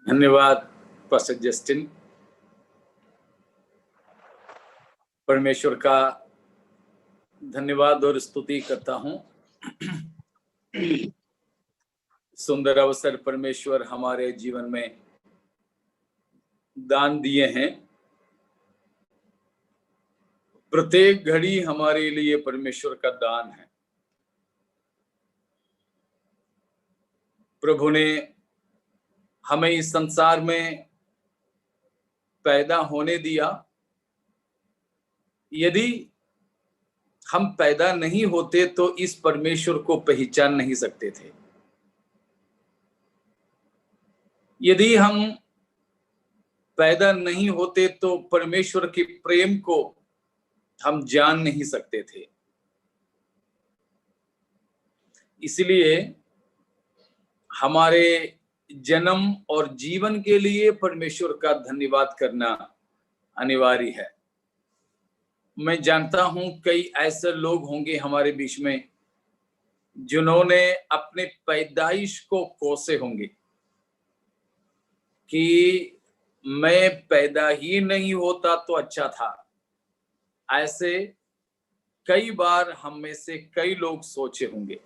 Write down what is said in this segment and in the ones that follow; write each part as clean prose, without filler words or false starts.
धन्यवाद pastor Justin. परमेश्वर का धन्यवाद और स्तुति करता हूं। सुंदर अवसर परमेश्वर हमारे जीवन में दान दिए हैं। प्रत्येक घड़ी हमारे लिए परमेश्वर का दान है। प्रभु ने हमें इस संसार में पैदा होने दिया। यदि हम पैदा नहीं होते तो इस परमेश्वर को पहचान नहीं सकते थे। यदि हम पैदा नहीं होते तो परमेश्वर के प्रेम को हम जान नहीं सकते थे। इसलिए हमारे जन्म और जीवन के लिए परमेश्वर का धन्यवाद करना अनिवार्य है। मैं जानता हूं कई ऐसे लोग होंगे हमारे बीच में जिन्होंने अपने पैदाइश को कोसे होंगे कि मैं पैदा ही नहीं होता तो अच्छा था। ऐसे कई बार हम में से कई लोग सोचे होंगे,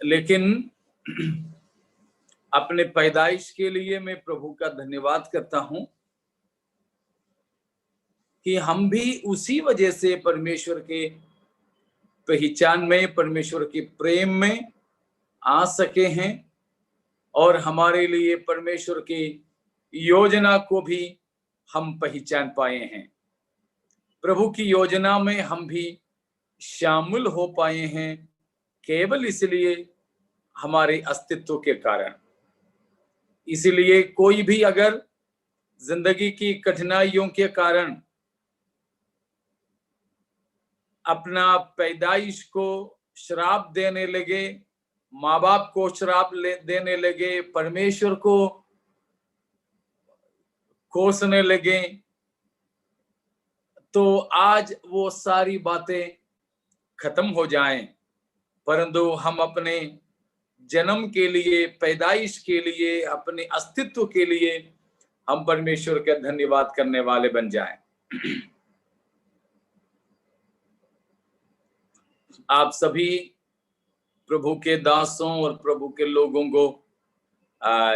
लेकिन अपने पैदाइश के लिए मैं प्रभु का धन्यवाद करता हूं कि हम भी उसी वजह से परमेश्वर के पहचान में, परमेश्वर के प्रेम में आ सके हैं और हमारे लिए परमेश्वर की योजना को भी हम पहचान पाए हैं। प्रभु की योजना में हम भी शामिल हो पाए हैं केवल इसलिए हमारे अस्तित्व के कारण। इसलिए कोई भी अगर जिंदगी की कठिनाइयों के कारण अपना पैदाइश को श्राप देने लगे, माँ बाप को श्राप देने लगे, परमेश्वर को कोसने लगे, तो आज वो सारी बातें खत्म हो जाएं। परंतु हम अपने जन्म के लिए, पैदाइश के लिए, अपने अस्तित्व के लिए हम परमेश्वर का धन्यवाद करने वाले बन जाएं। आप सभी प्रभु के दासों और प्रभु के लोगों को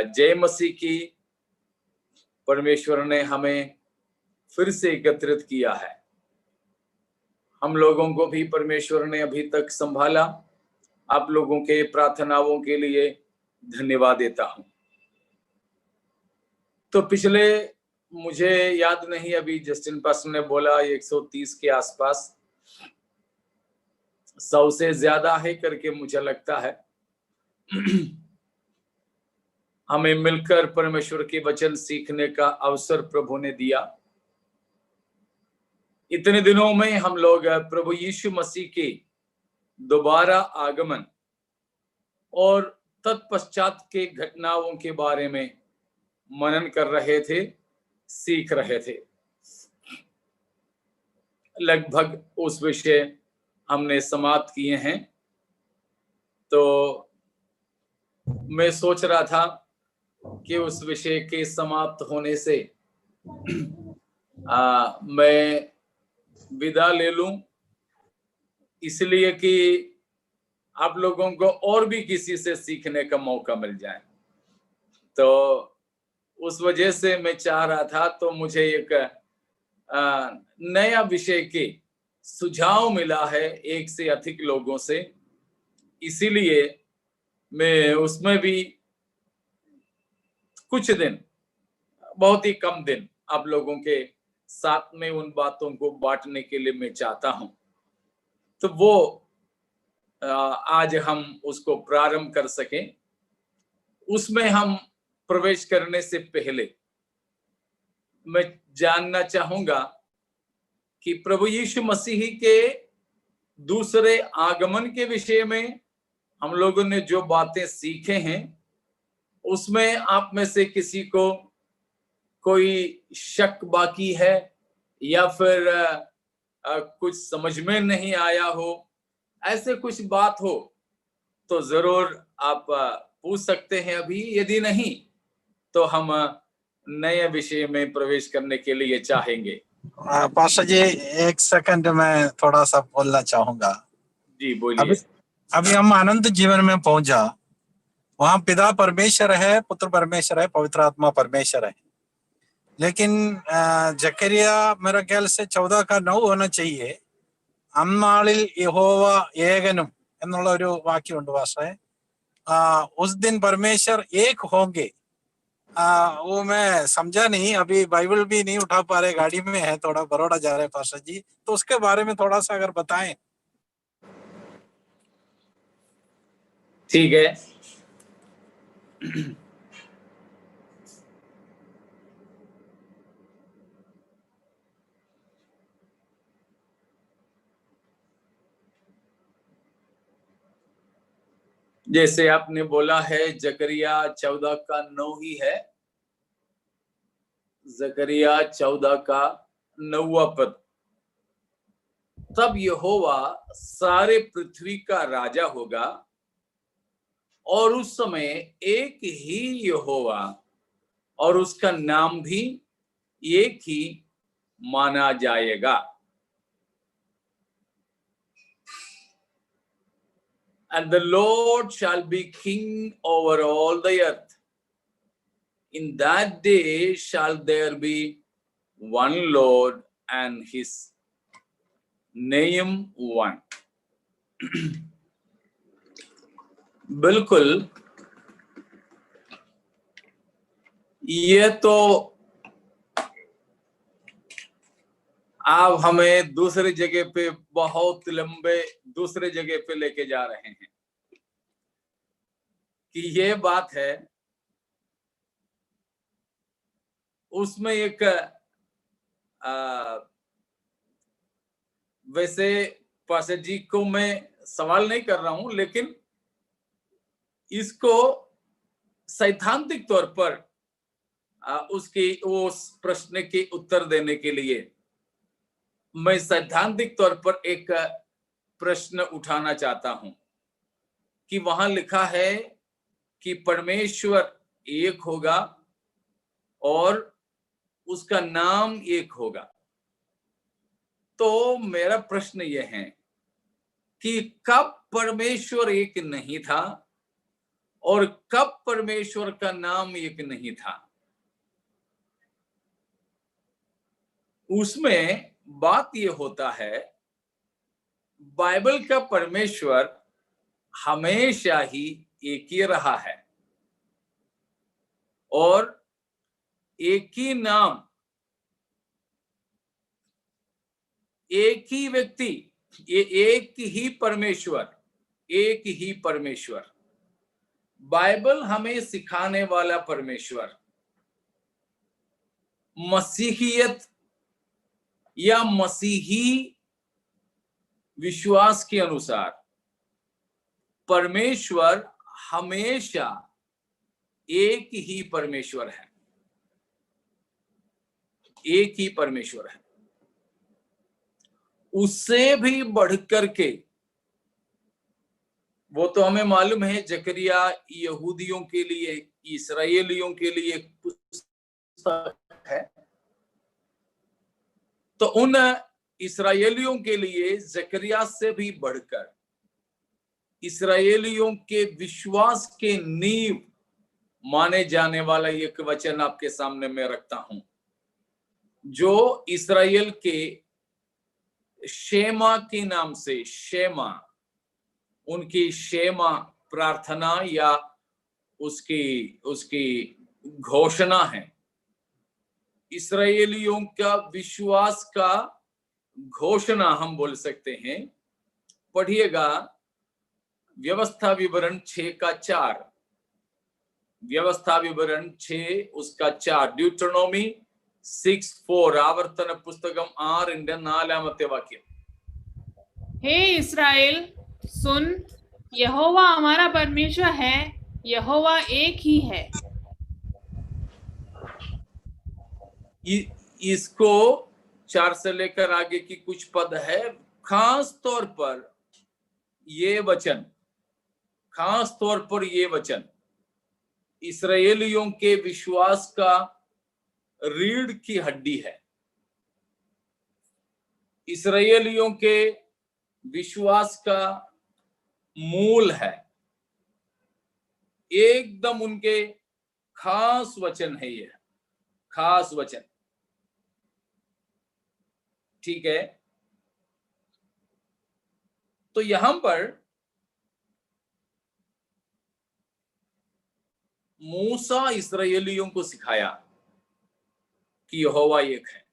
जय मसीह की। परमेश्वर ने हमें फिर से एकत्रित किया है। हम लोगों को भी परमेश्वर ने अभी तक संभाला। आप लोगों के प्रार्थनाओं के लिए धन्यवाद देता हूं। तो पिछले, मुझे याद नहीं, अभी जस्टिन पास्टर ने बोला 130 के आसपास, 100 से ज्यादा है करके मुझे लगता है। हमें मिलकर परमेश्वर के वचन सीखने का अवसर प्रभु ने दिया। इतने दिनों में हम लोग प्रभु यीशु मसीह के दोबारा आगमन और तत्पश्चात के घटनाओं के बारे में मनन कर रहे थे, सीख रहे थे। लगभग उस विषय हमने समाप्त किए हैं। तो मैं सोच रहा था कि उस विषय के समाप्त होने से मैं विदा ले लूं, इसलिए कि आप लोगों को और भी किसी से सीखने का मौका मिल जाए। तो उस वजह से मैं चाह रहा था, तो मुझे एक नया विषय के सुझाव मिला है एक से अधिक लोगों से। इसीलिए मैं उसमें भी कुछ दिन, बहुत ही कम दिन, आप लोगों के साथ में उन बातों को बांटने के लिए मैं चाहता हूं। तो वो आज हम उसको प्रारंभ कर सकें। उसमें हम प्रवेश करने से पहले मैं जानना चाहूंगा कि प्रभु यीशु मसीह के दूसरे आगमन के विषय में हम लोगों ने जो बातें सीखे हैं, उसमें आप में से किसी को कोई शक बाकी है या फिर कुछ समझ में नहीं आया हो, ऐसे कुछ बात हो तो जरूर आप पूछ सकते हैं अभी। यदि नहीं तो हम नए विषय में प्रवेश करने के लिए चाहेंगे। पास्टर जी, एक सेकंड मैं थोड़ा सा बोलना चाहूंगा। जी बोलिए। अभी हम अनंत जीवन में पहुंचा, वहां पिता परमेश्वर है, पुत्र परमेश्वर है, पवित्र आत्मा परमेश्वर है। लेकिन जकरिया मेरा ख्याल से 14:9 होना चाहिए। അന്നാളിൽ യഹോവ ഏകനും എന്നുള്ള ഒരു വാക്യമുണ്ട് പക്ഷേ उस दिन परमेश्वर एक होंगे। वो मैं समझा नहीं, अभी बाइबल भी नहीं उठा पा रहे, गाड़ी में है, थोड़ा बड़ौदा जा रहे हैं पास्टर जी, तो उसके बारे में थोड़ा सा अगर बताएं। ठीक है। जैसे आपने बोला है जकरिया 14:9 ही है। जकरिया 14:9 पद। तब यहोवा सारे पृथ्वी का राजा होगा और उस समय एक ही यहोवा और उसका नाम भी एक ही माना जाएगा। And the Lord shall be king over all the earth. In that day shall there be one Lord and his name one. बिल्कुल, ये तो आप हमें दूसरी जगह पे, बहुत लंबे दूसरे जगह पे लेके जा रहे हैं कि ये बात है। उसमें एक वैसे पास्टर जी को मैं सवाल नहीं कर रहा हूं, लेकिन इसको सैद्धांतिक तौर पर उसके उस प्रश्न के उत्तर देने के लिए मैं सैद्धांतिक तौर पर एक प्रश्न उठाना चाहता हूं कि वहां लिखा है कि परमेश्वर एक होगा और उसका नाम एक होगा। तो मेरा प्रश्न यह है कि कब परमेश्वर एक नहीं था और कब परमेश्वर का नाम एक नहीं था? उसमें बात यह होता है, बाइबल का परमेश्वर हमेशा ही एक ही रहा है और एक ही नाम, एक ही व्यक्ति, ये एक ही परमेश्वर, एक ही परमेश्वर, बाइबल हमें सिखाने वाला परमेश्वर, मसीहियत या मसीही विश्वास के अनुसार परमेश्वर हमेशा एक ही परमेश्वर है, एक ही परमेश्वर है। उससे भी बढ़कर के, वो तो हमें मालूम है, जकरिया यहूदियों के लिए, इस्राएलियों के लिए पुस्तक है, तो उन इस्राएलियों के लिए जकरिया से भी बढ़कर इस्राएलियों के विश्वास के नींव माने जाने वाला एक वचन आपके सामने मैं रखता हूं, जो इस्राएल के शेमा के नाम से, शेमा उनकी शेमा प्रार्थना या उसकी घोषणा है, इस्राएलियों का विश्वास का घोषणा हम बोल सकते हैं। पढ़िएगा व्यवस्था विवरण 6:4, व्यवस्था विवरण 6 उसका 4, ड्यूटरनोमी 6:4, आवर्तन पुस्तकम 6 वाक्य। हे इस्राएल सुन, यहोवा हमारा परमेश्वर है, यहोवा एक ही है। इसको 4 से लेकर आगे की कुछ पद है, खास तौर पर ये वचन, खास तौर पर ये वचन इस्राएलियों के विश्वास का रीढ़ की हड्डी है। इस्राएलियों के विश्वास का मूल है। एकदम उनके खास वचन है, ये खास वचन। ठीक है, तो यहां पर मूसा इस्राएलियों को सिखाया कि यहोवा एक है।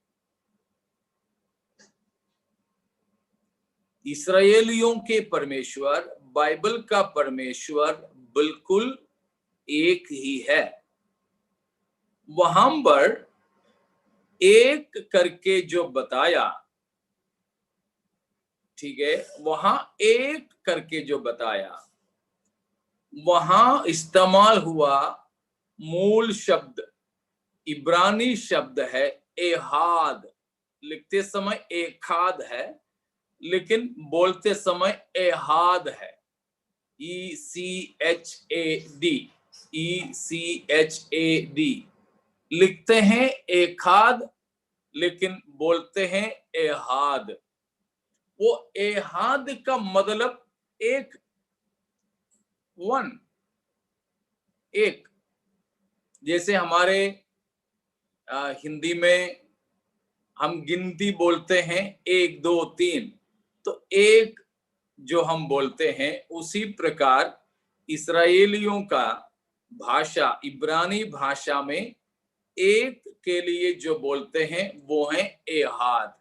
इस्राएलियों के परमेश्वर, बाइबल का परमेश्वर बिल्कुल एक ही है। वहां पर एक करके जो बताया, ठीक है, वहां एक करके जो बताया, वहां इस्तेमाल हुआ मूल शब्द, इब्रानी शब्द है एहाद। लिखते समय एखाद है, लेकिन बोलते समय एहाद है। ECHAD, ECHAD लिखते हैं एखाद, लेकिन बोलते हैं एहाद। वो एहाद का मतलब एक, वन, एक। जैसे हमारे हिंदी में हम गिनती बोलते हैं 1 2 3, तो एक जो हम बोलते हैं, उसी प्रकार इस्राएलियों का भाषा, इब्रानी भाषा में एक के लिए जो बोलते हैं वो है एहाद।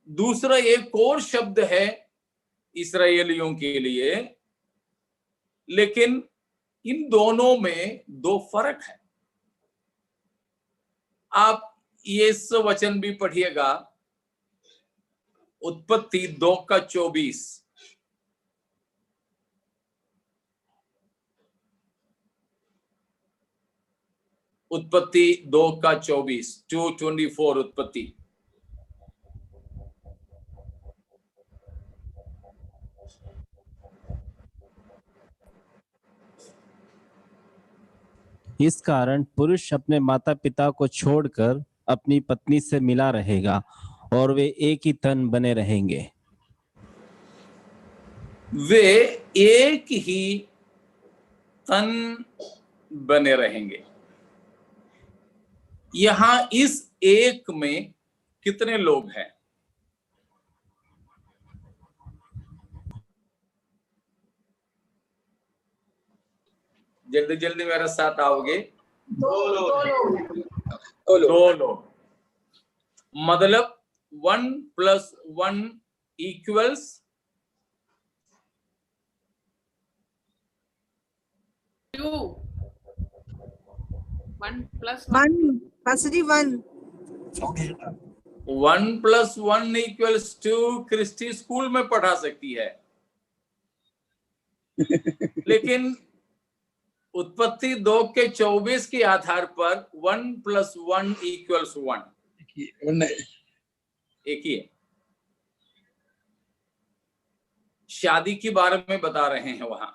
दूसरा एक और शब्द है इस्राएलियों के लिए, लेकिन इन दोनों में दो फर्क है। आप ये वचन भी पढ़िएगा, उत्पत्ति 2:24। उत्पत्ति 2:24, 2:24 उत्पत्ति। इस कारण पुरुष अपने माता पिता को छोड़कर अपनी पत्नी से मिला रहेगा और वे एक ही तन बने रहेंगे। वे एक ही तन बने रहेंगे। यहां इस एक में कितने लोग हैं? जल्दी जल्दी मेरे साथ आओगे। दो लोग। मतलब 1 + 1 = 2 1 + 1 1 Pastor 1 1 + 1 = 2 क्रिस्टी स्कूल में पढ़ा सकती है। लेकिन उत्पत्ति 2:24 के आधार पर 1 + 1 = 1, एक ही है। शादी के बारे में बता रहे हैं वहां।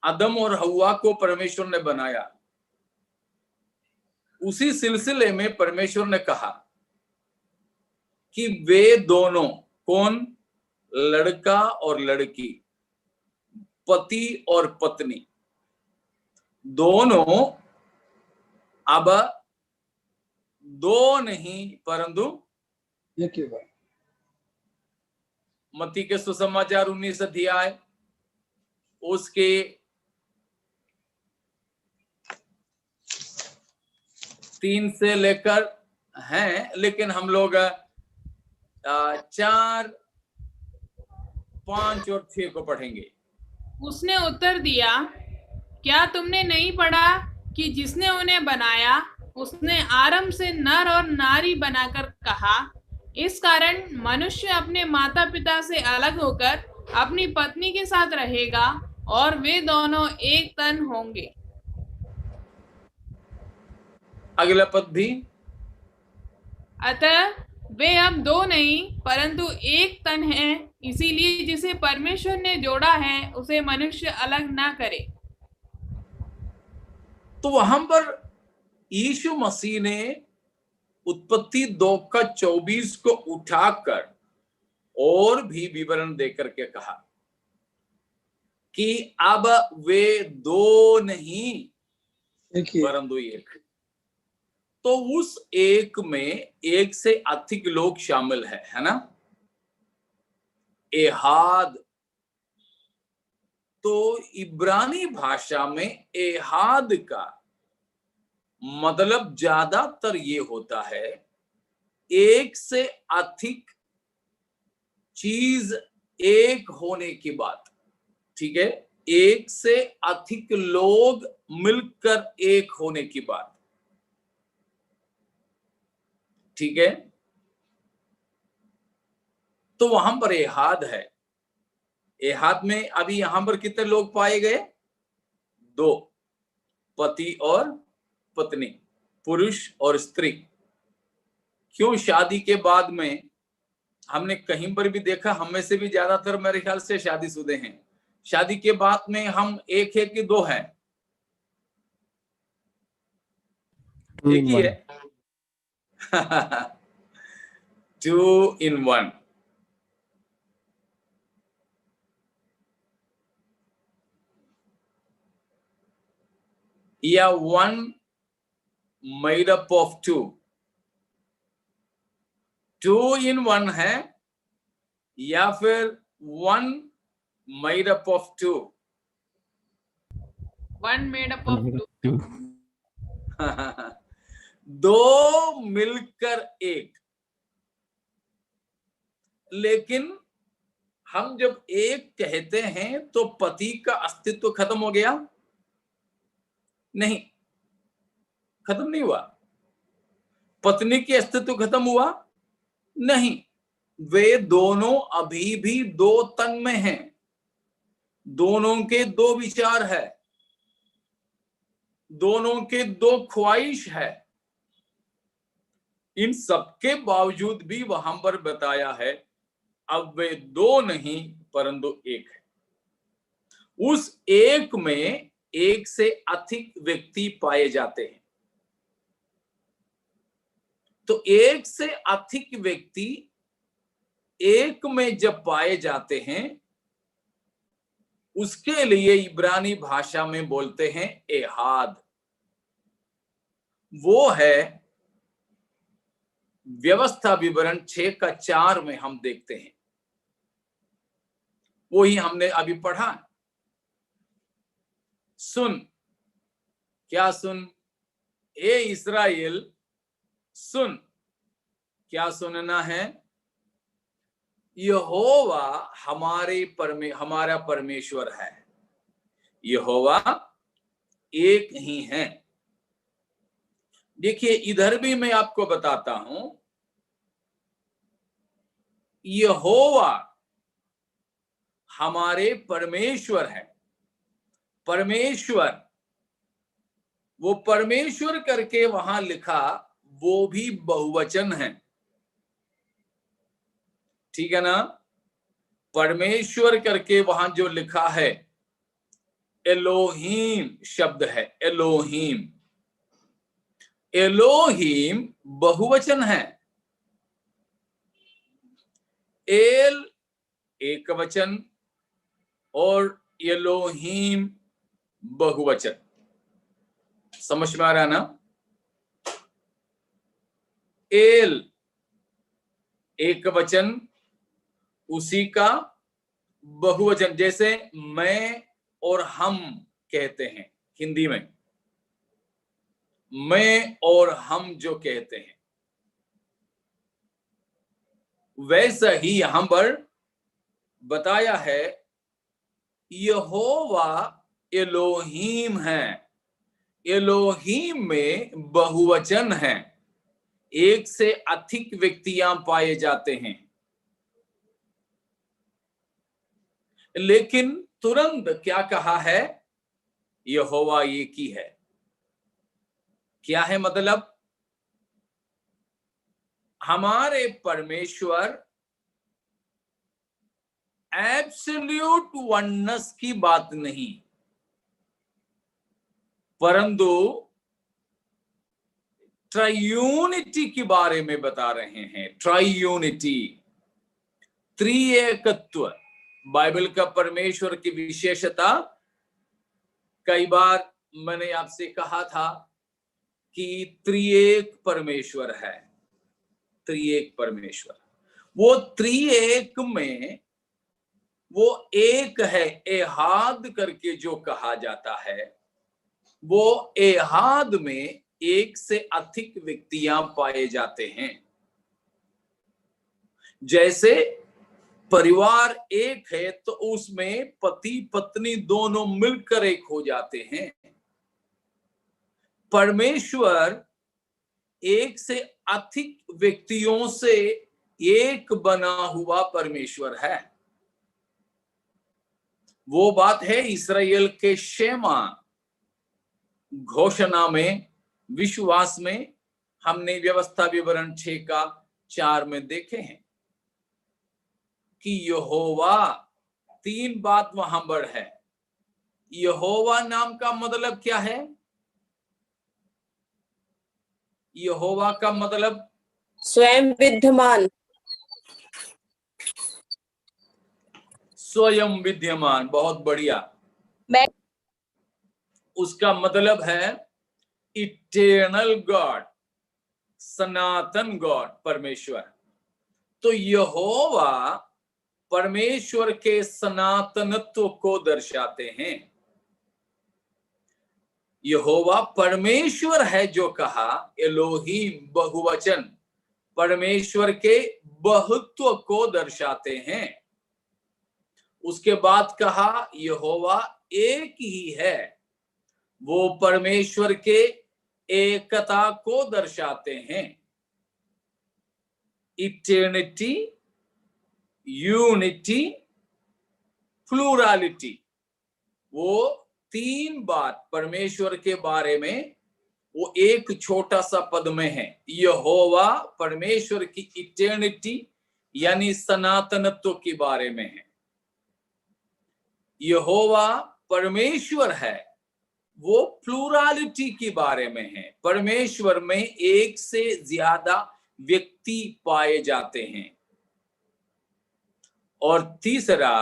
आदम और हव्वा को परमेश्वर ने बनाया। उसी सिलसिले में परमेश्वर ने कहा कि वे दोनों, कौन? लड़का और लड़की, पति और पत्नी, दोनों अब दो नहीं परंतु एक ही बात। मत्ती के सुसमाचार 19 अध्याय उसके 3 से लेकर हैं, लेकिन हम लोग 4, 5 और 6 को पढ़ेंगे। उसने उत्तर दिया, क्या तुमने नहीं पढ़ा कि जिसने उन्हें बनाया उसने आरंभ से नर और नारी बनाकर कहा, इस कारण मनुष्य अपने माता पिता से अलग होकर अपनी पत्नी के साथ रहेगा और वे दोनों एक तन होंगे। अगला पद भी, अतः वे अब दो नहीं परंतु एक तन हैं, इसीलिए जिसे परमेश्वर ने जोड़ा है उसे मनुष्य अलग ना करे। तो वहां पर यीशु मसीह ने उत्पत्ति 2:24 को उठाकर और भी विवरण देकर के कहा कि अब वे दो नहीं देखिए परंतु एक। तो उस एक में एक से अधिक लोग शामिल है ना। एहाद, तो इब्रानी भाषा में एहाद का मतलब ज्यादातर ये होता है एक से अधिक चीज एक होने की बात। ठीक है, एक से अधिक लोग मिलकर एक होने की बात। ठीक है, तो वहां पर एहाद है। एहाद में अभी यहां पर कितने लोग पाए गए? दो, पति और पत्नी, पुरुष और स्त्री। क्यों? शादी के बाद में हमने कहीं पर भी देखा, हम में से भी ज्यादातर मेरे ख्याल से शादीशुदे हैं। शादी के बाद में हम एक है कि दो हैं? एक ही है। 2 in 1। या 1 made up of 2। 2 in 1 है या फिर 1 made up of 2? One made up of two. दो मिलकर एक। लेकिन हम जब एक कहते हैं तो पति का अस्तित्व खत्म हो गया? नहीं, खत्म नहीं हुआ। पत्नी के अस्तित्व खत्म हुआ? नहीं, वे दोनों अभी भी दो तन में हैं। दोनों के दो विचार है, दोनों के दो ख्वाहिश है। इन सबके बावजूद भी वहां पर बताया है अब वे दो नहीं परंतु एक है। उस एक में एक से अधिक व्यक्ति पाए जाते हैं। तो एक से अधिक व्यक्ति एक में जब पाए जाते हैं, उसके लिए इब्रानी भाषा में बोलते हैं एहाद। वो है व्यवस्था विवरण 6:4 में हम देखते हैं। वो ही हमने अभी पढ़ा। सुन, क्या सुन? ए इस्राएल सुन। क्या सुनना है? यहोवा हमारा परमेश्वर है। यहोवा एक ही है। देखिए, इधर भी मैं आपको बताता हूं, यहोवा हमारे परमेश्वर है। परमेश्वर, वो परमेश्वर करके वहां लिखा, वो भी बहुवचन है। ठीक है ना? परमेश्वर करके वहां जो लिखा है, एलोहीम शब्द है। एलोहीम, एलोहीम बहुवचन है। एल एक वचन और एलोहीम बहुवचन। समझ में आ रहा है ना? एल एक वचन, उसी का बहुवचन। जैसे मैं और हम कहते हैं हिंदी में, मैं और हम जो कहते हैं, वैसा ही यहां पर बताया है यहोवा एलोहीम है। एलोहीम में बहुवचन है, एक से अधिक व्यक्तियां पाए जाते हैं। लेकिन तुरंत क्या कहा है? यहोवा एक ही है। क्या है मतलब? हमारे परमेश्वर एब्सोल्यूट वननेस की बात नहीं, परंतु ट्रायूनिटी के बारे में बता रहे हैं। ट्रायूनिटी, त्रिएकत्व, बाइबल का परमेश्वर की विशेषता। कई बार मैंने आपसे कहा था कि त्रिएक परमेश्वर है, त्रिएक परमेश्वर। वो त्रिएक में वो एक है, एहाद करके जो कहा जाता है, वो एहाद में एक से अधिक व्यक्तियां पाए जाते हैं। जैसे परिवार एक है तो उसमें पति पत्नी दोनों मिलकर एक हो जाते हैं। परमेश्वर एक से अधिक व्यक्तियों से एक बना हुआ परमेश्वर है। वो बात है इस्राएल के शेमा घोषणा में, विश्वास में, हमने व्यवस्था विवरण 6:4 में देखे हैं कि यहोवा, 3 बात वहां पर है। यहोवा नाम का मतलब क्या है? यहोवा का मतलब स्वयं विद्यमान, स्वयं विद्यमान। बहुत बढ़िया। मैं उसका मतलब है इटर्नल गॉड, सनातन गॉड, परमेश्वर। तो यहोवा परमेश्वर के सनातनत्व को दर्शाते हैं। यहोवा परमेश्वर है जो कहा, एलोहीम बहुवचन, परमेश्वर के बहुत्व को दर्शाते हैं। उसके बाद कहा यहोवा एक ही है, वो परमेश्वर के एकता को दर्शाते हैं। इटर्निटी, यूनिटी, प्लूरालिटी, वो 3 बात परमेश्वर के बारे में वो एक छोटा सा पद में है। यहोवा परमेश्वर की इटर्निटी यानी सनातनत्व के बारे में है। यहोवा परमेश्वर है, वो प्लूरालिटी के बारे में है। परमेश्वर में एक से ज्यादा व्यक्ति पाए जाते हैं। और तीसरा,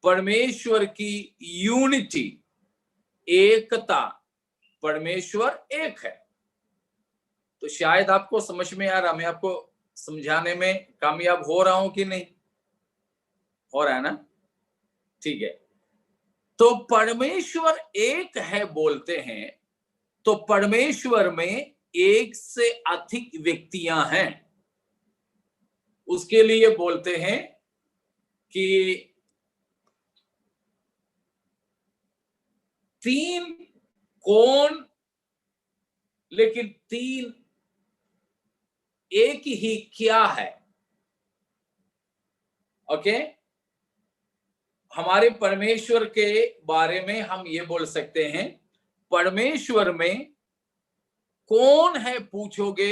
परमेश्वर की यूनिटी, एकता, परमेश्वर एक है। तो शायद आपको समझ में आ रहा, मैं आपको समझाने में कामयाब हो रहा हूं कि नहीं हो रहा है ना? ठीक है। तो परमेश्वर एक है बोलते हैं, तो परमेश्वर में एक से अधिक व्यक्तियां हैं। उसके लिए बोलते हैं कि 3 कौन, लेकिन 3 एक ही क्या है। ओके, हमारे परमेश्वर के बारे में हम ये बोल सकते हैं, परमेश्वर में कौन है पूछोगे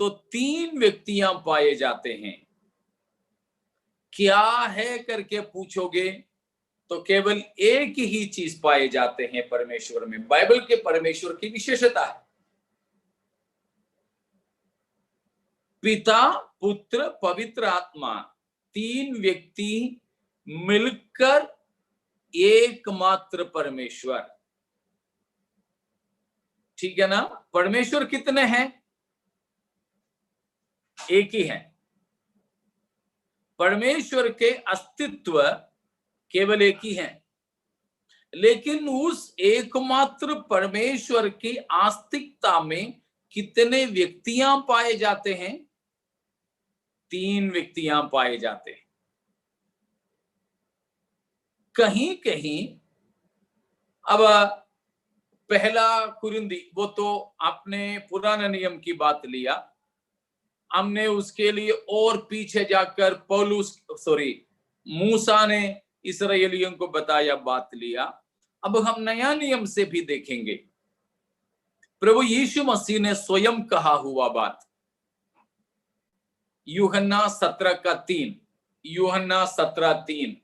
तो 3 व्यक्तियां पाए जाते हैं। क्या है करके पूछोगे तो केवल एक ही चीज पाए जाते हैं परमेश्वर में। बाइबल के परमेश्वर की विशेषता है, पिता, पुत्र, पवित्र आत्मा, 3 व्यक्ति मिलकर एकमात्र परमेश्वर। ठीक है ना? परमेश्वर कितने हैं? एक ही है। परमेश्वर के अस्तित्व केवल एक ही है, लेकिन उस एकमात्र परमेश्वर की आस्तिकता में कितने व्यक्तियां पाए जाते हैं? 3 व्यक्तियां पाए जाते हैं। कहीं कहीं, अब पहला कुरिन्दी, वो तो आपने पुराने नियम की बात लिया, हमने उसके लिए और पीछे जाकर मूसा ने इस्राएलियों को बताया, बात लिया। अब हम नया नियम से भी देखेंगे। प्रभु यीशु मसीह ने स्वयं कहा हुआ बात, यूहन्ना 17:3, यूहन्ना 17:3।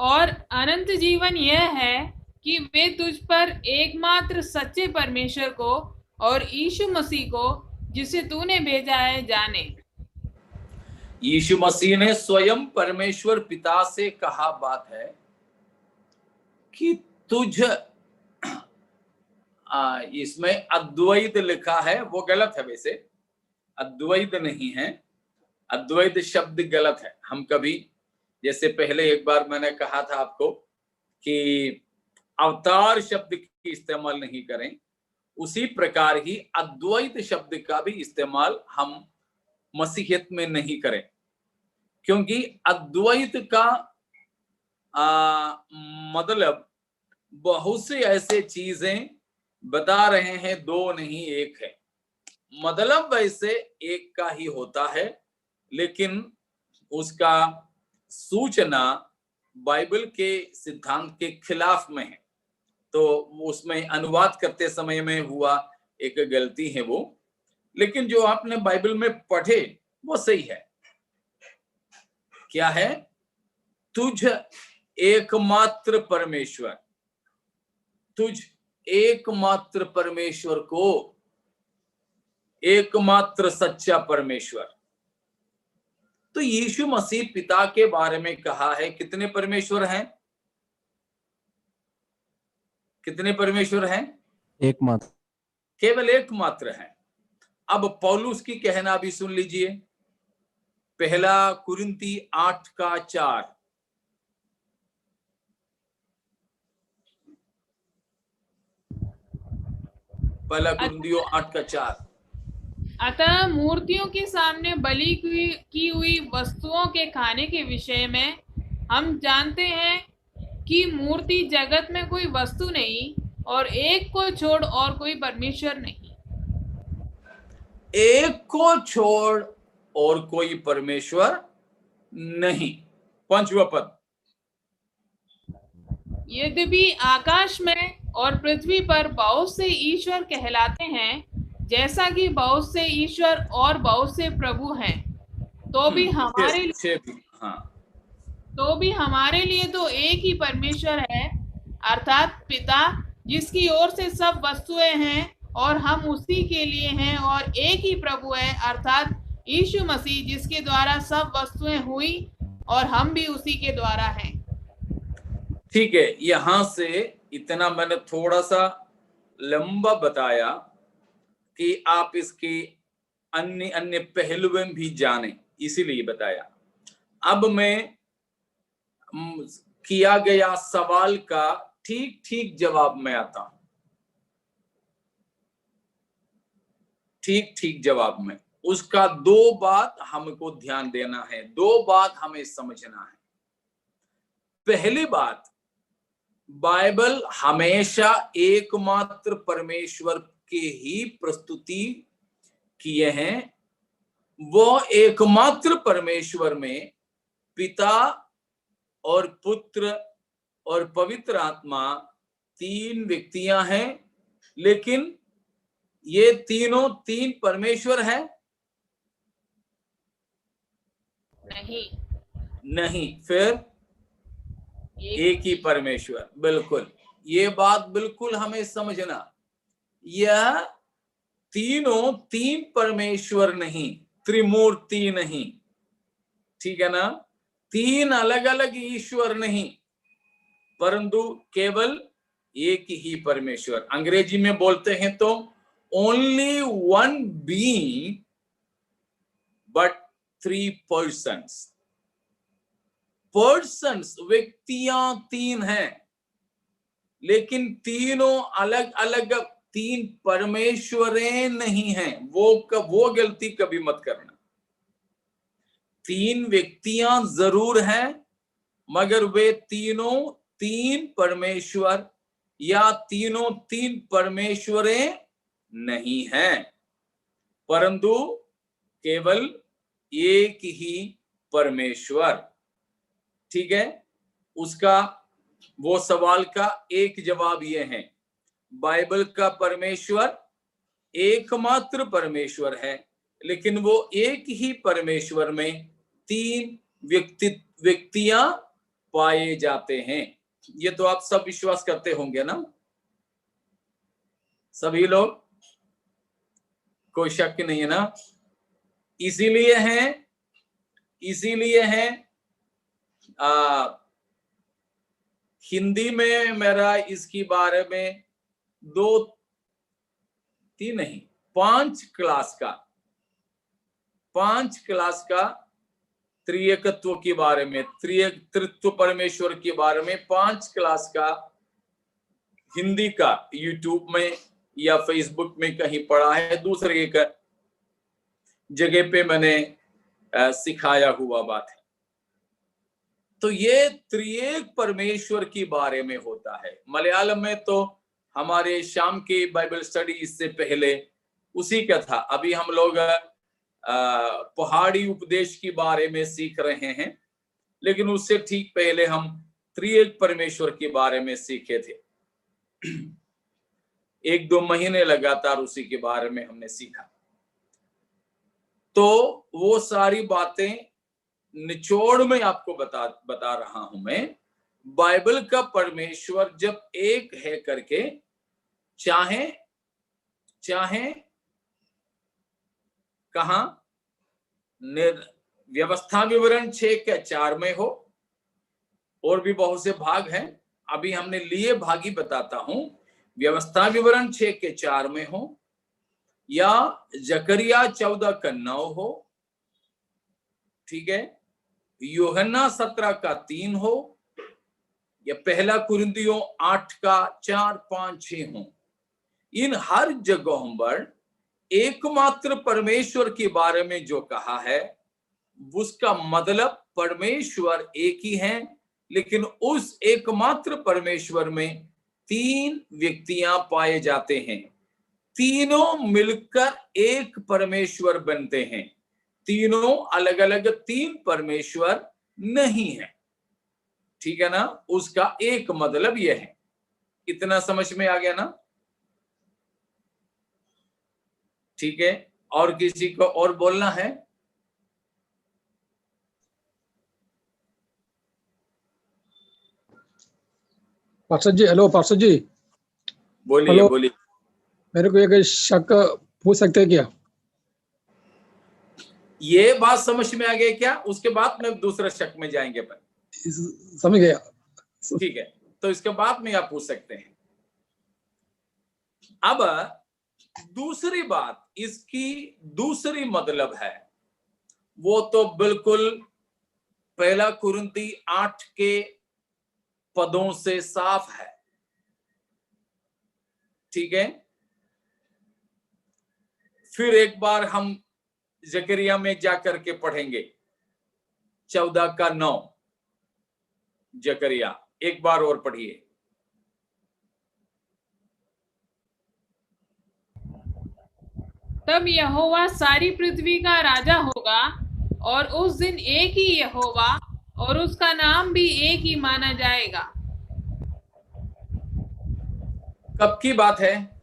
और अनंत जीवन यह है कि वे तुझ पर एकमात्र सच्चे परमेश्वर को और यीशु मसीह को जिसे तूने भेजा है जाने। यीशु मसीह ने स्वयं परमेश्वर पिता से कहा बात है कि तुझ इसमें अद्वैत लिखा है, वो गलत है, वैसे अद्वैत नहीं है, अद्वैत शब्द गलत है। हम कभी, जैसे पहले एक बार मैंने कहा था आपको कि अवतार शब्द की इस्तेमाल नहीं करें, उसी प्रकार ही अद्वैत शब्द का भी इस्तेमाल हम मसीहियत में नहीं करें, क्योंकि अद्वैत का मतलब बहुत सी ऐसे चीजें बता रहे हैं, दो नहीं एक है। मतलब वैसे एक का ही होता है, लेकिन उसका सूचना बाइबल के सिद्धांत के खिलाफ में है, तो उसमें अनुवाद करते समय में हुआ एक गलती है वो। लेकिन जो आपने बाइबल में पढ़े वो सही है। क्या है? तुझ एकमात्र परमेश्वर, तुझ एकमात्र परमेश्वर को, एकमात्र सच्चा परमेश्वर। तो यीशु मसीह पिता के बारे में कहा है। कितने परमेश्वर हैं? कितने परमेश्वर हैं? एकमात्र, केवल एकमात्र है। अब पौलुस की कहना भी सुन लीजिए, पहला कुरिन्ती 8:4। पहला कुरिन्तियों 8:4। अतः मूर्तियों के सामने बलि की हुई वस्तुओं के खाने के विषय में हम जानते हैं कि मूर्ति जगत में कोई वस्तु नहीं और एक को छोड़ और कोई परमेश्वर नहीं। एक को छोड़ और कोई परमेश्वर नहीं। 5वां पद। यद्यपि आकाश में और पृथ्वी पर बहुत से ईश्वर कहलाते हैं, जैसा कि बहुत से ईश्वर और बहुत से प्रभु हैं, तो भी हमारे लिए तो एक ही परमेश्वर है, अर्थात पिता, जिसकी ओर से सब वस्तुएं हैं और हम उसी के लिए हैं, और एक ही प्रभु है, अर्थात यीशु मसीह, जिसके द्वारा सब वस्तुएं हुई और हम भी उसी के द्वारा हैं। ठीक है, यहां से इतना मैंने थोड़ा सा लंबा बताया कि आप इसके अन्य अन्य पहलुओं भी जाने, इसीलिए बताया। अब मैं किया गया सवाल का ठीक ठीक जवाब में आता हूं। ठीक ठीक जवाब में उसका दो बात हमको ध्यान देना है, दो बात हमें समझना है। पहली बात, बाइबल हमेशा एकमात्र परमेश्वर के ही प्रस्तुति किए हैं। वो एकमात्र परमेश्वर में पिता और पुत्र और पवित्र आत्मा तीन व्यक्तियां हैं, लेकिन ये तीनों तीन परमेश्वर हैं? नहीं। फिर एक ही परमेश्वर। बिल्कुल, ये बात बिल्कुल हमें समझना। यह तीनों तीन परमेश्वर नहीं, त्रिमूर्ति नहीं, ठीक है ना? तीन अलग अलग ईश्वर नहीं, परंतु केवल एक ही परमेश्वर। अंग्रेजी में बोलते हैं तो only one being but three persons. Persons, व्यक्तियां तीन हैं, लेकिन तीनों अलग अलग तीन परमेश्वरें नहीं हैं। वो गलती कभी मत करना। तीन व्यक्तियां जरूर हैं, मगर वे तीनों तीन परमेश्वर या तीनों तीन परमेश्वरें नहीं हैं, परंतु केवल एक ही परमेश्वर। ठीक है, उसका वो सवाल का एक जवाब ये है, बाइबल का परमेश्वर एकमात्र परमेश्वर है, लेकिन वो एक ही परमेश्वर में तीन व्यक्तियां पाए जाते हैं। ये तो आप सब विश्वास करते होंगे ना, सभी लोग, कोई शक नहीं है ना। इसीलिए है हिंदी में मेरा इसके बारे में 2-3 नहीं 5 क्लास का त्रिएकत्व के बारे में, त्रित्व परमेश्वर के बारे में 5 क्लास का हिंदी का यूट्यूब में या फेसबुक में कहीं पढ़ा है, दूसरे एक जगह पे मैंने सिखाया हुआ बात है। तो ये त्रिएक परमेश्वर के बारे में होता है। मलयालम में तो हमारे शाम के बाइबल स्टडी इससे पहले उसी का था। अभी हम लोग पहाड़ी उपदेश के बारे में सीख रहे हैं, लेकिन उससे ठीक पहले हम त्रिएक परमेश्वर के बारे में सीखे थे। 1-2 महीने लगातार उसी के बारे में हमने सीखा। तो वो सारी बातें निचोड़ में आपको बता रहा हूं मैं। बाइबल का परमेश्वर जब एक है करके, चाहे कहां व्यवस्था विवरण 6 के 4 में हो, और भी बहुत से भाग हैं, अभी हमने लिए भाग ही बताता हूं। व्यवस्था विवरण 6 के 4 में हो, या जकरिया 14 का 9 हो, ठीक है, यूहन्ना 17 का 3 हो, या पहला कुरिन्थियों 8 का 4, 5, 6 हो। इन हर जगहों पर एकमात्र परमेश्वर के बारे में जो कहा है, उसका मतलब परमेश्वर एक ही है, लेकिन उस एकमात्र परमेश्वर में 3 व्यक्तियां पाए जाते हैं। तीनों मिलकर एक परमेश्वर बनते हैं। तीनों अलग अलग 3 परमेश्वर नहीं है, ठीक है ना। उसका एक मतलब यह है। इतना समझ में आ गया ना, ठीक है। और किसी को और बोलना है? पार्षद जी, हेलो पार्षद जी। बोलिए बोलिए। मेरे को एक शक पूछ सकते हैं क्या? ये बात समझ में आ गई क्या? उसके बाद में दूसरे शक में जाएंगे पर। समझ गया। ठीक है, तो इसके बाद में आप पूछ सकते हैं। अब दूसरी बात, इसकी दूसरी मतलब है, वो तो बिल्कुल पहला कुरिन्थी 8 के पदों से साफ है, ठीक है। फिर एक बार हम जकरिया में जाकर के पढ़ेंगे 14 का 9। जकरिया एक बार और पढ़िए। तब यहोवा सारी पृथ्वी का राजा होगा, और उस दिन एक ही यहोवा, और उसका नाम भी एक ही माना जाएगा। कब की बात है?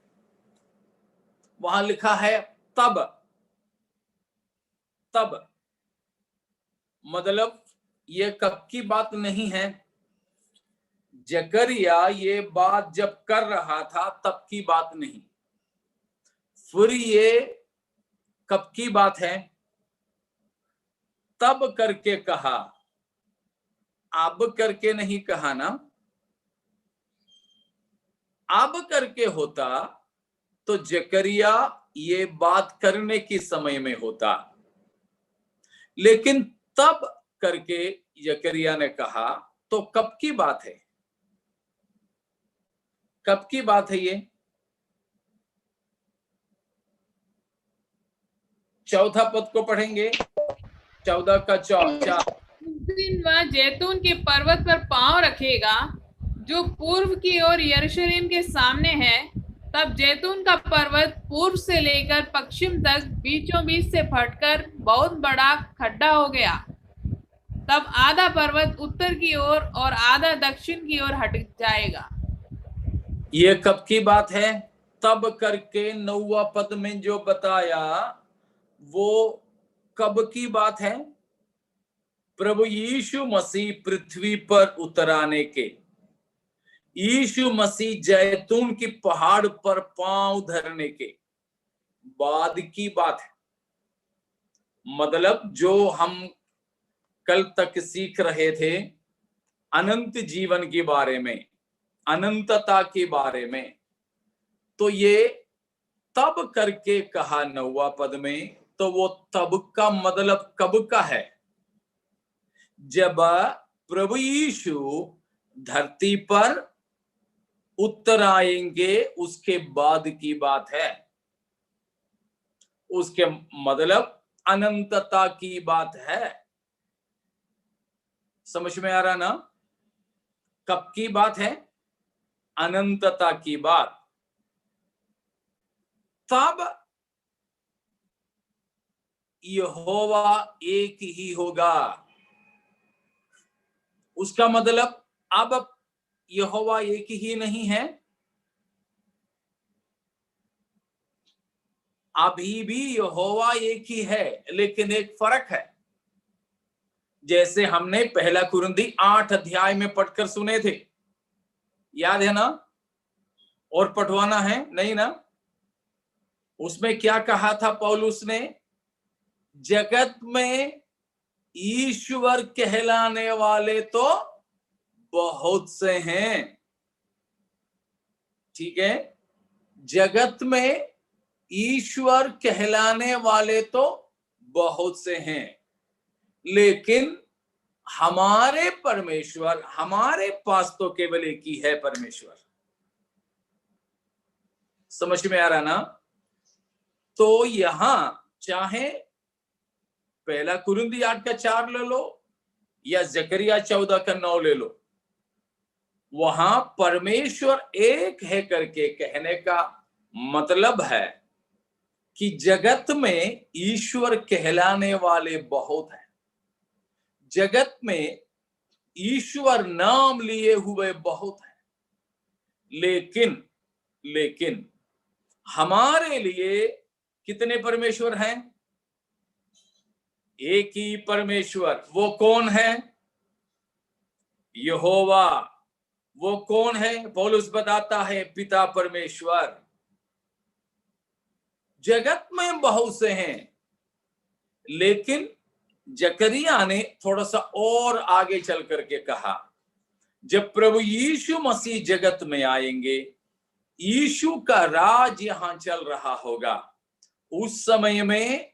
वहां लिखा है तब। मतलब ये कब की बात नहीं है। जकरिया ये बात जब कर रहा था तब की बात नहीं। फिर ये कब की बात है? तब करके कहा, अब करके नहीं कहा ना। अब करके होता तो जकरिया ये बात करने के समय में होता, लेकिन तब करके जकरिया ने कहा, तो कब की बात है? कब की बात है ये? 4 पद को पढ़ेंगे, 14 का 4। उस दिन वह जैतून के पर्वत पर पांव रखेगा, जो पूर्व की ओर यरूशलेम के सामने है। तब जैतून का पर्वत पूर्व से लेकर पश्चिम तक बीचों बीच से फटकर बहुत बड़ा खड्डा हो गया। तब आधा पर्वत उत्तर की ओर और आधा दक्षिण की ओर हट जाएगा। ये कब की बात है? तब करके 9वां पद में जो बताया वो कब की बात है? प्रभु यीशु मसीह पृथ्वी पर उतर आने के, यीशु मसीह जैतून की पहाड़ पर पांव धरने के बाद की बात है। मतलब जो हम कल तक सीख रहे थे अनंत जीवन के बारे में, अनंतता के बारे में, तो ये तब करके कहा 9वां पद में, तो वो तब का मतलब कब का है? जब प्रभु यीशु धरती पर उतर आएंगे उसके बाद की बात है। उसके मतलब अनंतता की बात है। समझ में आ रहा ना? कब की बात है? अनंतता की बात। तब यहोवा एक ही होगा। उसका मतलब अब यहोवा एक ही नहीं है, अभी भी यहोवा एक ही है, लेकिन एक फर्क है। जैसे हमने पहला कुरिन्थी 8 अध्याय में पढ़कर सुने थे, याद है ना? और पढ़वाना है नहीं ना? उसमें क्या कहा था पौलुस ने? जगत में ईश्वर कहलाने वाले तो बहुत से हैं। ठीक है, जगत में ईश्वर कहलाने वाले तो बहुत से हैं, लेकिन हमारे परमेश्वर, हमारे पास तो केवल एक ही है परमेश्वर। समझ में आ रहा ना? तो यहां चाहे पहला कुरिन्थी 8 का 4 ले लो या जकरिया 14 का 9 ले लो, वहां परमेश्वर एक है करके कहने का मतलब है कि जगत में ईश्वर कहलाने वाले बहुत हैं, जगत में ईश्वर नाम लिए हुए बहुत हैं, लेकिन हमारे लिए कितने परमेश्वर हैं? एक ही परमेश्वर। वो कौन है? यहोवा। वो कौन है? पौलुस बताता है पिता परमेश्वर। जगत में बहुत से हैं, लेकिन जकरिया ने थोड़ा सा और आगे चल करके कहा, जब प्रभु यीशु मसीह जगत में आएंगे, यीशु का राज यहां चल रहा होगा, उस समय में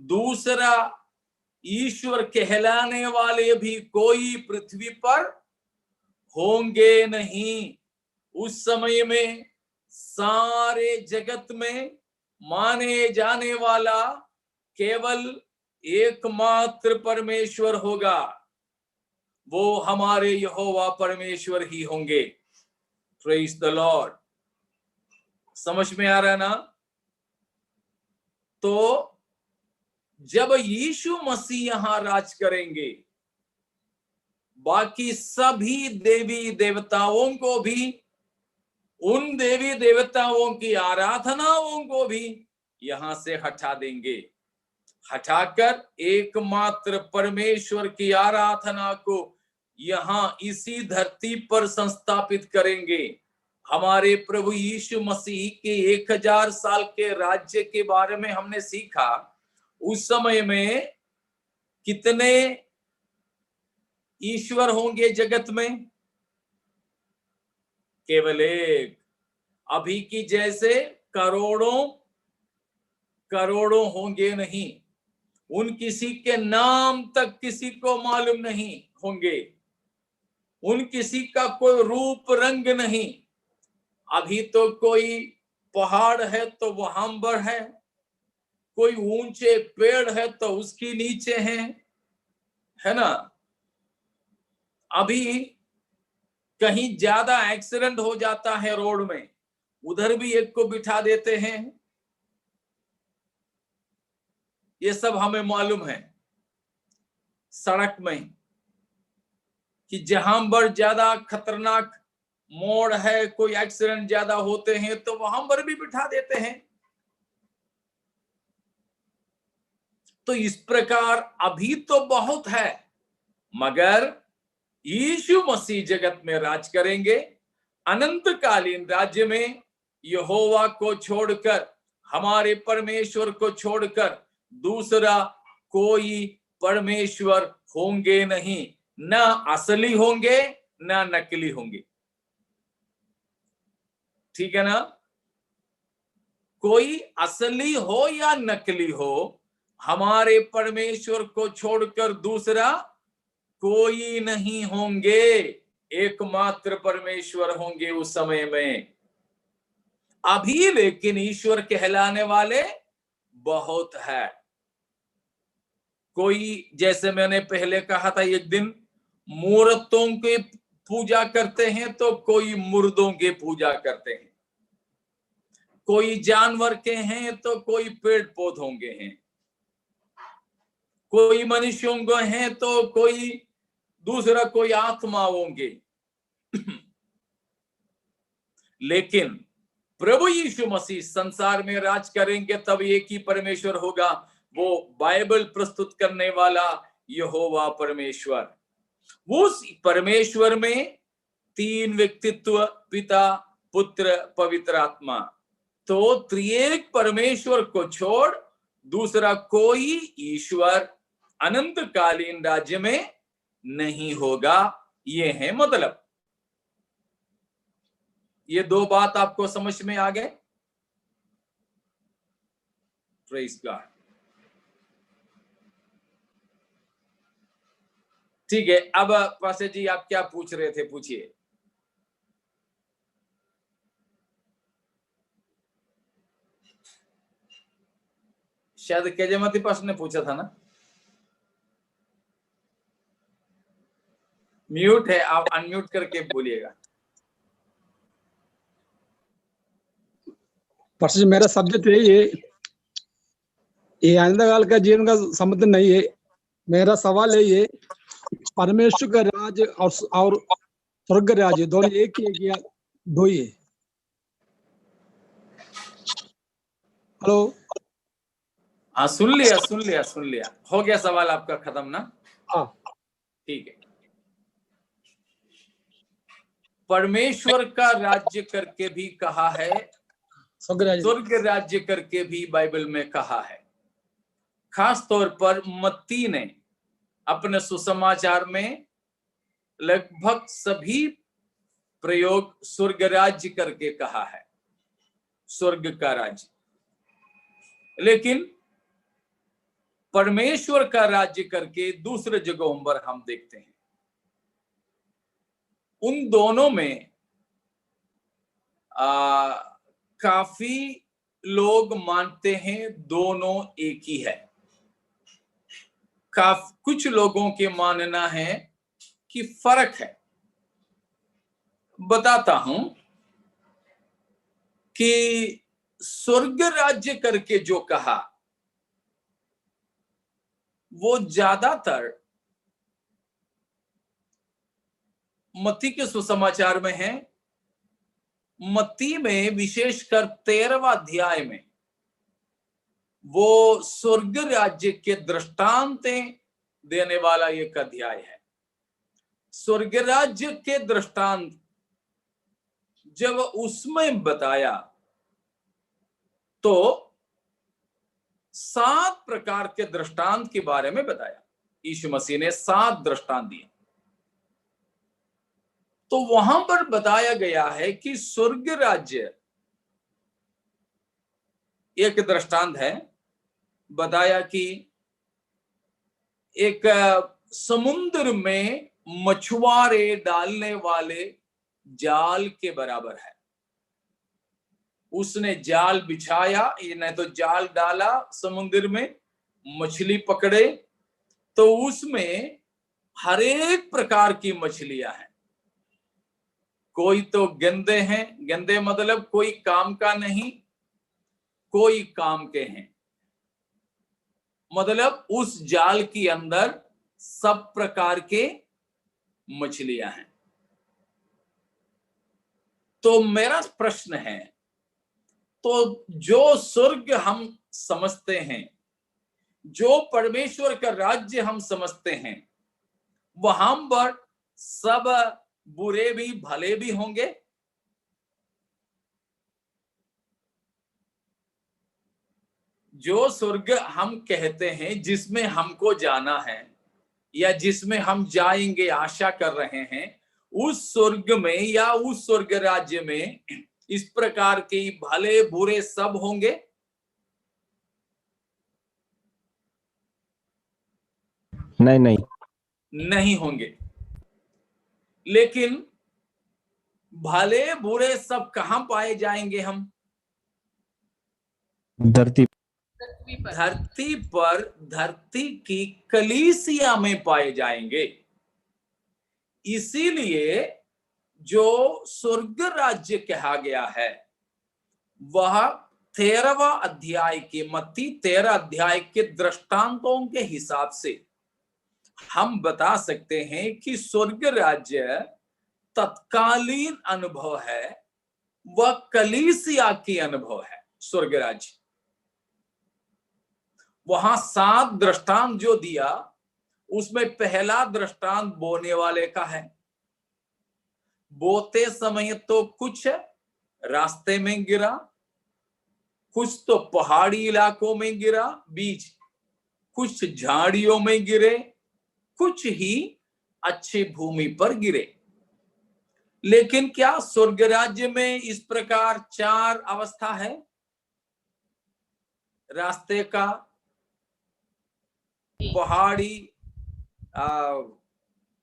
दूसरा ईश्वर कहलाने वाले भी कोई पृथ्वी पर होंगे नहीं। उस समय में सारे जगत में माने जाने वाला केवल एकमात्र परमेश्वर होगा, वो हमारे यहोवा परमेश्वर ही होंगे। Praise the Lord. समझ में आ रहा ना? तो जब यीशु मसीह यहां राज करेंगे, बाकी सभी देवी देवताओं को भी, उन देवी देवताओं की आराधनाओं को भी यहां से हटा देंगे, हटाकर एकमात्र परमेश्वर की आराधना को यहां इसी धरती पर संस्थापित करेंगे। हमारे प्रभु यीशु मसीह के 1000 साल के राज्य के बारे में हमने सीखा। उस समय में कितने ईश्वर होंगे जगत में? केवल एक। अभी की जैसे करोड़ों करोड़ों होंगे नहीं, उन किसी के नाम तक किसी को मालूम नहीं होंगे, उन किसी का कोई रूप रंग नहीं। अभी तो कोई पहाड़ है तो वहां पर है, कोई ऊंचे पेड़ है तो उसके नीचे है ना? अभी कहीं ज्यादा एक्सीडेंट हो जाता है रोड में, उधर भी एक को बिठा देते हैं। ये सब हमें मालूम है सड़क में कि जहां पर ज्यादा खतरनाक मोड़ है, कोई एक्सीडेंट ज्यादा होते हैं तो वहां पर भी बिठा देते हैं। तो इस प्रकार अभी तो बहुत है, मगर यीशु मसीह जगत में राज करेंगे। अनंतकालीन राज्य में यहोवा को छोड़कर, हमारे परमेश्वर को छोड़कर दूसरा कोई परमेश्वर होंगे नहीं, न असली होंगे न नकली होंगे। ठीक है ना? कोई असली हो या नकली हो, हमारे परमेश्वर को छोड़कर दूसरा कोई नहीं होंगे। एकमात्र परमेश्वर होंगे उस समय में। अभी लेकिन ईश्वर कहलाने वाले बहुत है। कोई, जैसे मैंने पहले कहा था एक दिन, मूर्तों की पूजा करते हैं तो कोई मुर्दों की पूजा करते हैं, कोई जानवर के हैं तो कोई पेड़ पौधों के हैं, कोई मनुष्यों को हैं तो कोई दूसरा कोई आत्माओं के। लेकिन प्रभु यीशु मसीह संसार में राज करेंगे तब एक ही परमेश्वर होगा, वो बाइबल प्रस्तुत करने वाला यहोवा परमेश्वर। उस परमेश्वर में तीन व्यक्तित्व, पिता, पुत्र, पवित्र आत्मा। तो त्रिएक परमेश्वर को छोड़ दूसरा कोई ईश्वर अनंतकालीन राज्य में नहीं होगा। ये है मतलब। ये दो बात आपको समझ में आ गए? Praise God. ठीक है, अब पास्टर जी आप क्या पूछ रहे थे, पूछिए। शायद केजमती पास्टर ने पूछा था ना? म्यूट है, आप अनम्यूट करके बोलिएगा। पास्टर जी, मेरा सब्जेक्ट यही है, ये अनंतकाल का जीवन का संबंध नहीं है। मेरा सवाल यही है, परमेश्वर का राज और स्वर्ग राज दोनों एक ही है या दो ही है? हेलो? हाँ, सुन लिया। हो गया सवाल आपका खत्म ना? हाँ। ठीक है। परमेश्वर का राज्य करके भी कहा है, स्वर्ग राज्य करके भी बाइबल में कहा है। खास तौर पर मत्ती ने अपने सुसमाचार में लगभग सभी प्रयोग स्वर्ग राज्य करके कहा है, स्वर्ग का राज्य। लेकिन परमेश्वर का राज्य करके दूसरे जगहों पर हम देखते हैं। उन दोनों में काफी लोग मानते हैं दोनों एक ही है। कुछ लोगों के मानना है कि फर्क है। बताता हूं कि स्वर्ग राज्य करके जो कहा वो ज्यादातर मत्ती के सुसमाचार में है। मत्ती में विशेषकर 13वां अध्याय में वो स्वर्ग राज्य के दृष्टांतें देने वाला एक अध्याय है। स्वर्ग राज्य के दृष्टांत जब उसमें बताया तो 7 प्रकार के दृष्टांत के बारे में बताया। यीशु मसीह ने 7 दृष्टांत दिए। तो वहां पर बताया गया है कि स्वर्ग राज्य एक दृष्टांत है। बताया कि एक समुद्र में मछुआरे डालने वाले जाल के बराबर है। उसने जाल बिछाया, ये नहीं तो जाल डाला समुद्र में, मछली पकड़े तो उसमें हर एक प्रकार की मछलियां हैं। कोई तो गंदे हैं, गंदे मतलब कोई काम का नहीं, कोई काम के हैं। मतलब उस जाल के अंदर सब प्रकार के मछलियां हैं। तो मेरा प्रश्न है, तो जो स्वर्ग हम समझते हैं, जो परमेश्वर का राज्य हम समझते हैं, वहां पर सब बुरे भी भले भी होंगे? जो स्वर्ग हम कहते हैं, जिसमें हमको जाना है या जिसमें हम जाएंगे आशा कर रहे हैं, उस स्वर्ग में या उस स्वर्ग राज्य में इस प्रकार के भले बुरे सब होंगे? नहीं नहीं। नहीं होंगे। लेकिन भले बुरे सब कहां पाए जाएंगे हम? धरती पृथ्वी पर। धरती की कलीसिया में पाए जाएंगे। इसीलिए जो स्वर्ग राज्य कहा गया है, वह 13वां अध्याय के मत्ती 13 अध्याय के दृष्टांतों के हिसाब से हम बता सकते हैं कि स्वर्ग राज्य तत्कालीन अनुभव है, वह कलीसिया की अनुभव है। स्वर्ग राज्य वहां 7 दृष्टांत जो दिया, उसमें पहला दृष्टांत बोने वाले का है। बोते समय तो कुछ रास्ते में गिरा, कुछ तो पहाड़ी इलाकों में गिरा बीज, कुछ झाड़ियों में गिरे, कुछ ही अच्छी भूमि पर गिरे। लेकिन क्या स्वर्ग राज्य में इस प्रकार 4 अवस्था है? रास्ते का, पहाड़ी,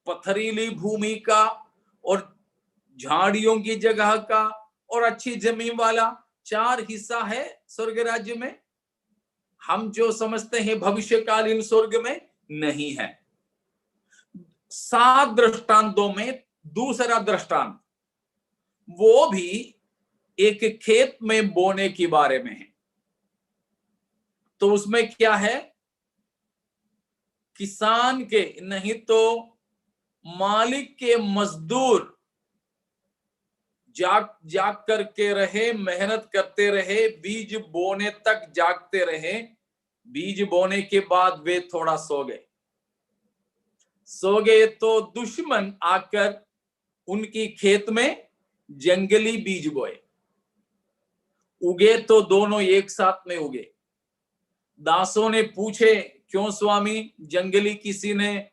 पथरीली भूमि का, और झाड़ियों की जगह का, और अच्छी जमीन वाला 4 हिस्सा है स्वर्ग राज्य में। हम जो समझते हैं भविष्यकालीन स्वर्ग में नहीं है। 7 दृष्टांतों में दूसरा दृष्टांत वो भी एक खेत में बोने के बारे में है। तो उसमें क्या है? किसान के नहीं तो मालिक के मजदूर जाग करके रहे, मेहनत करते रहे, बीज बोने तक जागते रहे। बीज बोने के बाद वे थोड़ा सो गए तो दुश्मन आकर उनकी खेत में जंगली बीज बोए। उगे तो दोनों एक साथ में उगे। दासों ने पूछे, क्यों स्वामी, जंगली किसी ने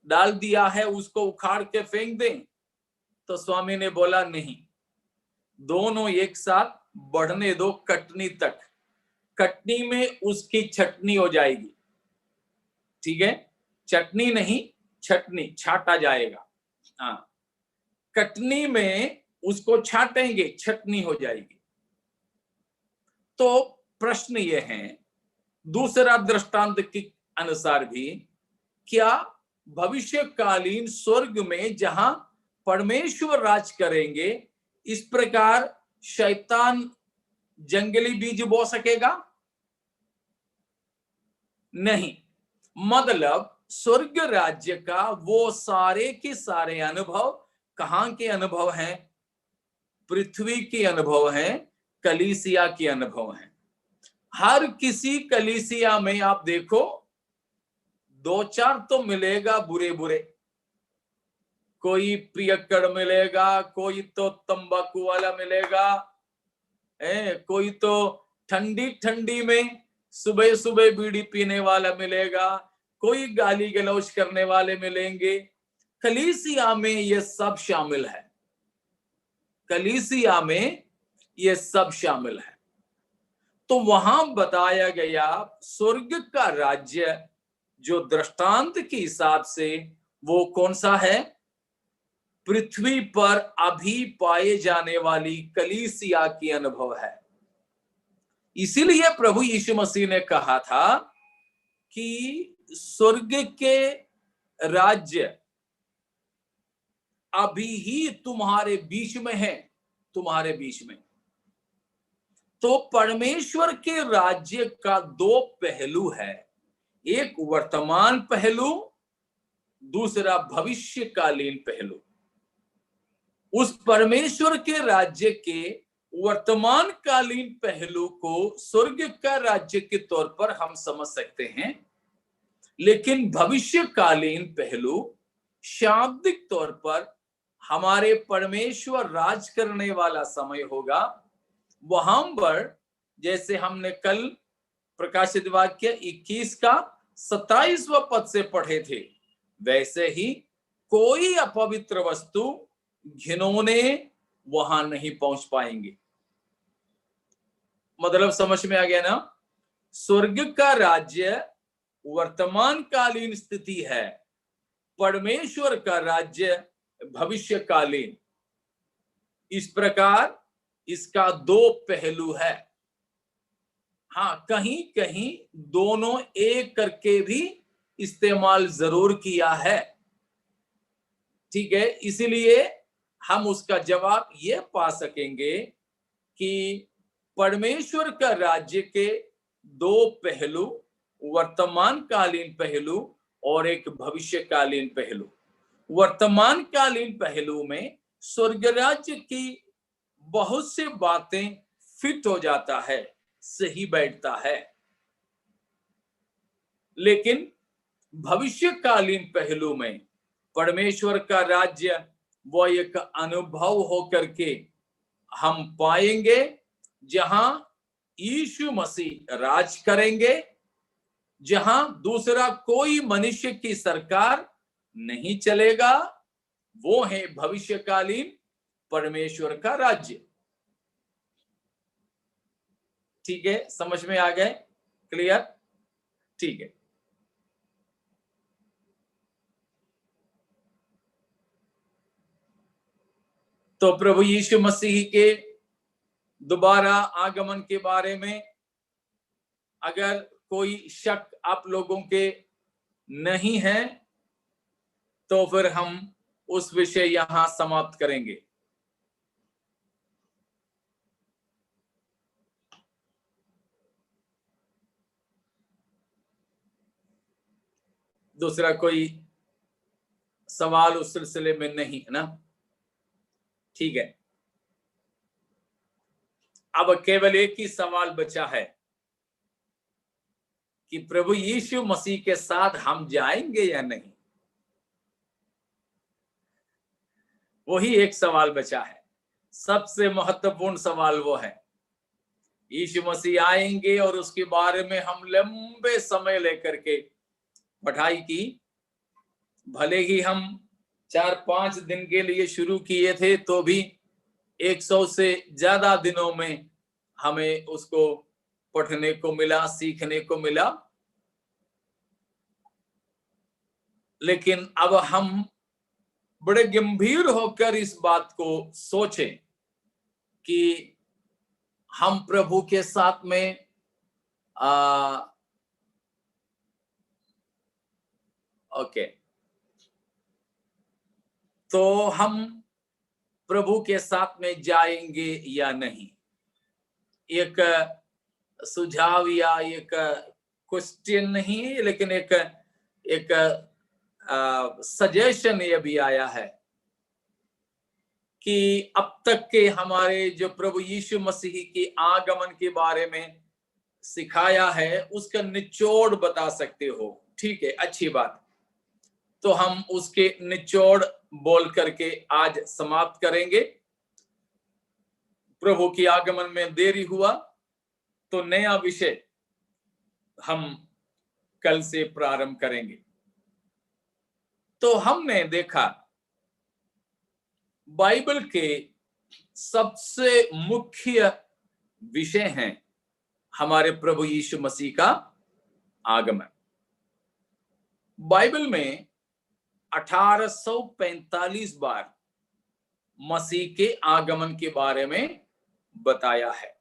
डाल दिया है, उसको उखाड़ के फेंक दें? तो स्वामी ने बोला, नहीं, दोनों एक साथ बढ़ने दो कटनी तक। कटनी में उसकी छटनी हो जाएगी। ठीक है, चटनी नहीं, छटनी, छाटा जाएगा। हाँ, कटनी में उसको छाटेंगे, छटनी हो जाएगी। तो प्रश्न यह है, दूसरा दृष्टांत के अनुसार भी, क्या भविष्यकालीन स्वर्ग में जहां परमेश्वर राज करेंगे, इस प्रकार शैतान जंगली बीज बो सकेगा? नहीं। मतलब स्वर्ग राज्य का वो सारे के सारे अनुभव कहां के अनुभव हैं? पृथ्वी के अनुभव हैं, कलीसिया के अनुभव हैं। हर किसी कलीसिया में आप देखो 2-4 तो मिलेगा बुरे बुरे। कोई पियक्कड़ मिलेगा, कोई तो तंबाकू वाला मिलेगा, कोई तो ठंडी ठंडी में सुबह सुबह बीड़ी पीने वाला मिलेगा, कोई गाली गलौज करने वाले मिलेंगे। कलीसिया में ये सब शामिल है। कलीसिया में ये सब शामिल है। तो वहां बताया गया स्वर्ग का राज्य जो दृष्टांत के हिसाब से वो कौन सा है? पृथ्वी पर अभी पाए जाने वाली कलीसिया की अनुभव है। इसीलिए प्रभु यीशु मसीह ने कहा था कि स्वर्ग के राज्य अभी ही तुम्हारे बीच में है, तुम्हारे बीच में। तो परमेश्वर के राज्य का 2 पहलू है, एक वर्तमान पहलू, दूसरा भविष्यकालीन पहलू। उस परमेश्वर के राज्य के वर्तमान कालीन पहलू को स्वर्ग का राज्य के तौर पर हम समझ सकते हैं, लेकिन भविष्यकालीन पहलू शाब्दिक तौर पर हमारे परमेश्वर राज करने वाला समय होगा। वहां पर जैसे हमने कल प्रकाशित वाक्य 21 का 27वां पद से पढ़े थे, वैसे ही कोई अपवित्र वस्तु घिनौने वहां नहीं पहुंच पाएंगे। मतलब समझ में आ गया ना? स्वर्ग का राज्य वर्तमान कालीन स्थिति है, परमेश्वर का राज्य भविष्यकालीन। इस प्रकार इसका दो पहलू है। हाँ, कहीं कहीं दोनों एक करके भी इस्तेमाल जरूर किया है, ठीक है। इसीलिए हम उसका जवाब ये पा सकेंगे कि परमेश्वर का राज्य के दो पहलू, वर्तमान कालीन पहलू और एक भविष्यकालीन पहलू। वर्तमान कालीन पहलू में स्वर्ग राज्य की बहुत सी बातें फिट हो जाता है, सही बैठता है, लेकिन भविष्यकालीन पहलू में परमेश्वर का राज्य वो एक अनुभव होकर के हम पाएंगे, जहां यीशु मसीह राज करेंगे, जहां दूसरा कोई मनुष्य की सरकार नहीं चलेगा। वो है भविष्यकालीन परमेश्वर का राज्य। ठीक है, समझ में आ गए? क्लियर? ठीक है। तो प्रभु यीशु मसीह के दोबारा आगमन के बारे में अगर कोई शक आप लोगों के नहीं है, तो फिर हम उस विषय यहां समाप्त करेंगे। दूसरा कोई सवाल उस सिलसिले में नहीं है ना? ठीक है, अब केवल एक ही सवाल बचा है कि प्रभु यीशु मसीह के साथ हम जाएंगे या नहीं। वही एक सवाल बचा है, सबसे महत्वपूर्ण सवाल वो है। यीशु मसीह आएंगे और उसके बारे में हम लंबे समय लेकर के पढ़ाई की। भले ही हम 4-5 दिन के लिए शुरू किए थे, तो भी 100 से ज्यादा दिनों में हमें उसको पढ़ने को मिला, सीखने को मिला। लेकिन अब हम बड़े गंभीर होकर इस बात को सोचें कि हम प्रभु के साथ में तो हम प्रभु के साथ में जाएंगे या नहीं। एक सुझाव या एक क्वेश्चन नहीं है, लेकिन एक सजेशन ये भी आया है कि अब तक के हमारे जो प्रभु यीशु मसीह के आगमन के बारे में सिखाया है, उसका निचोड़ बता सकते हो। ठीक है, अच्छी बात। तो हम उसके निचोड़ बोल करके आज समाप्त करेंगे। प्रभु की आगमन में देरी हुआ तो नया विषय हम कल से प्रारंभ करेंगे। तो हमने देखा बाइबल के सबसे मुख्य विषय हैं हमारे प्रभु यीशु मसीह का आगमन। बाइबल में 1845 बार मसीह के आगमन के बारे में बताया है,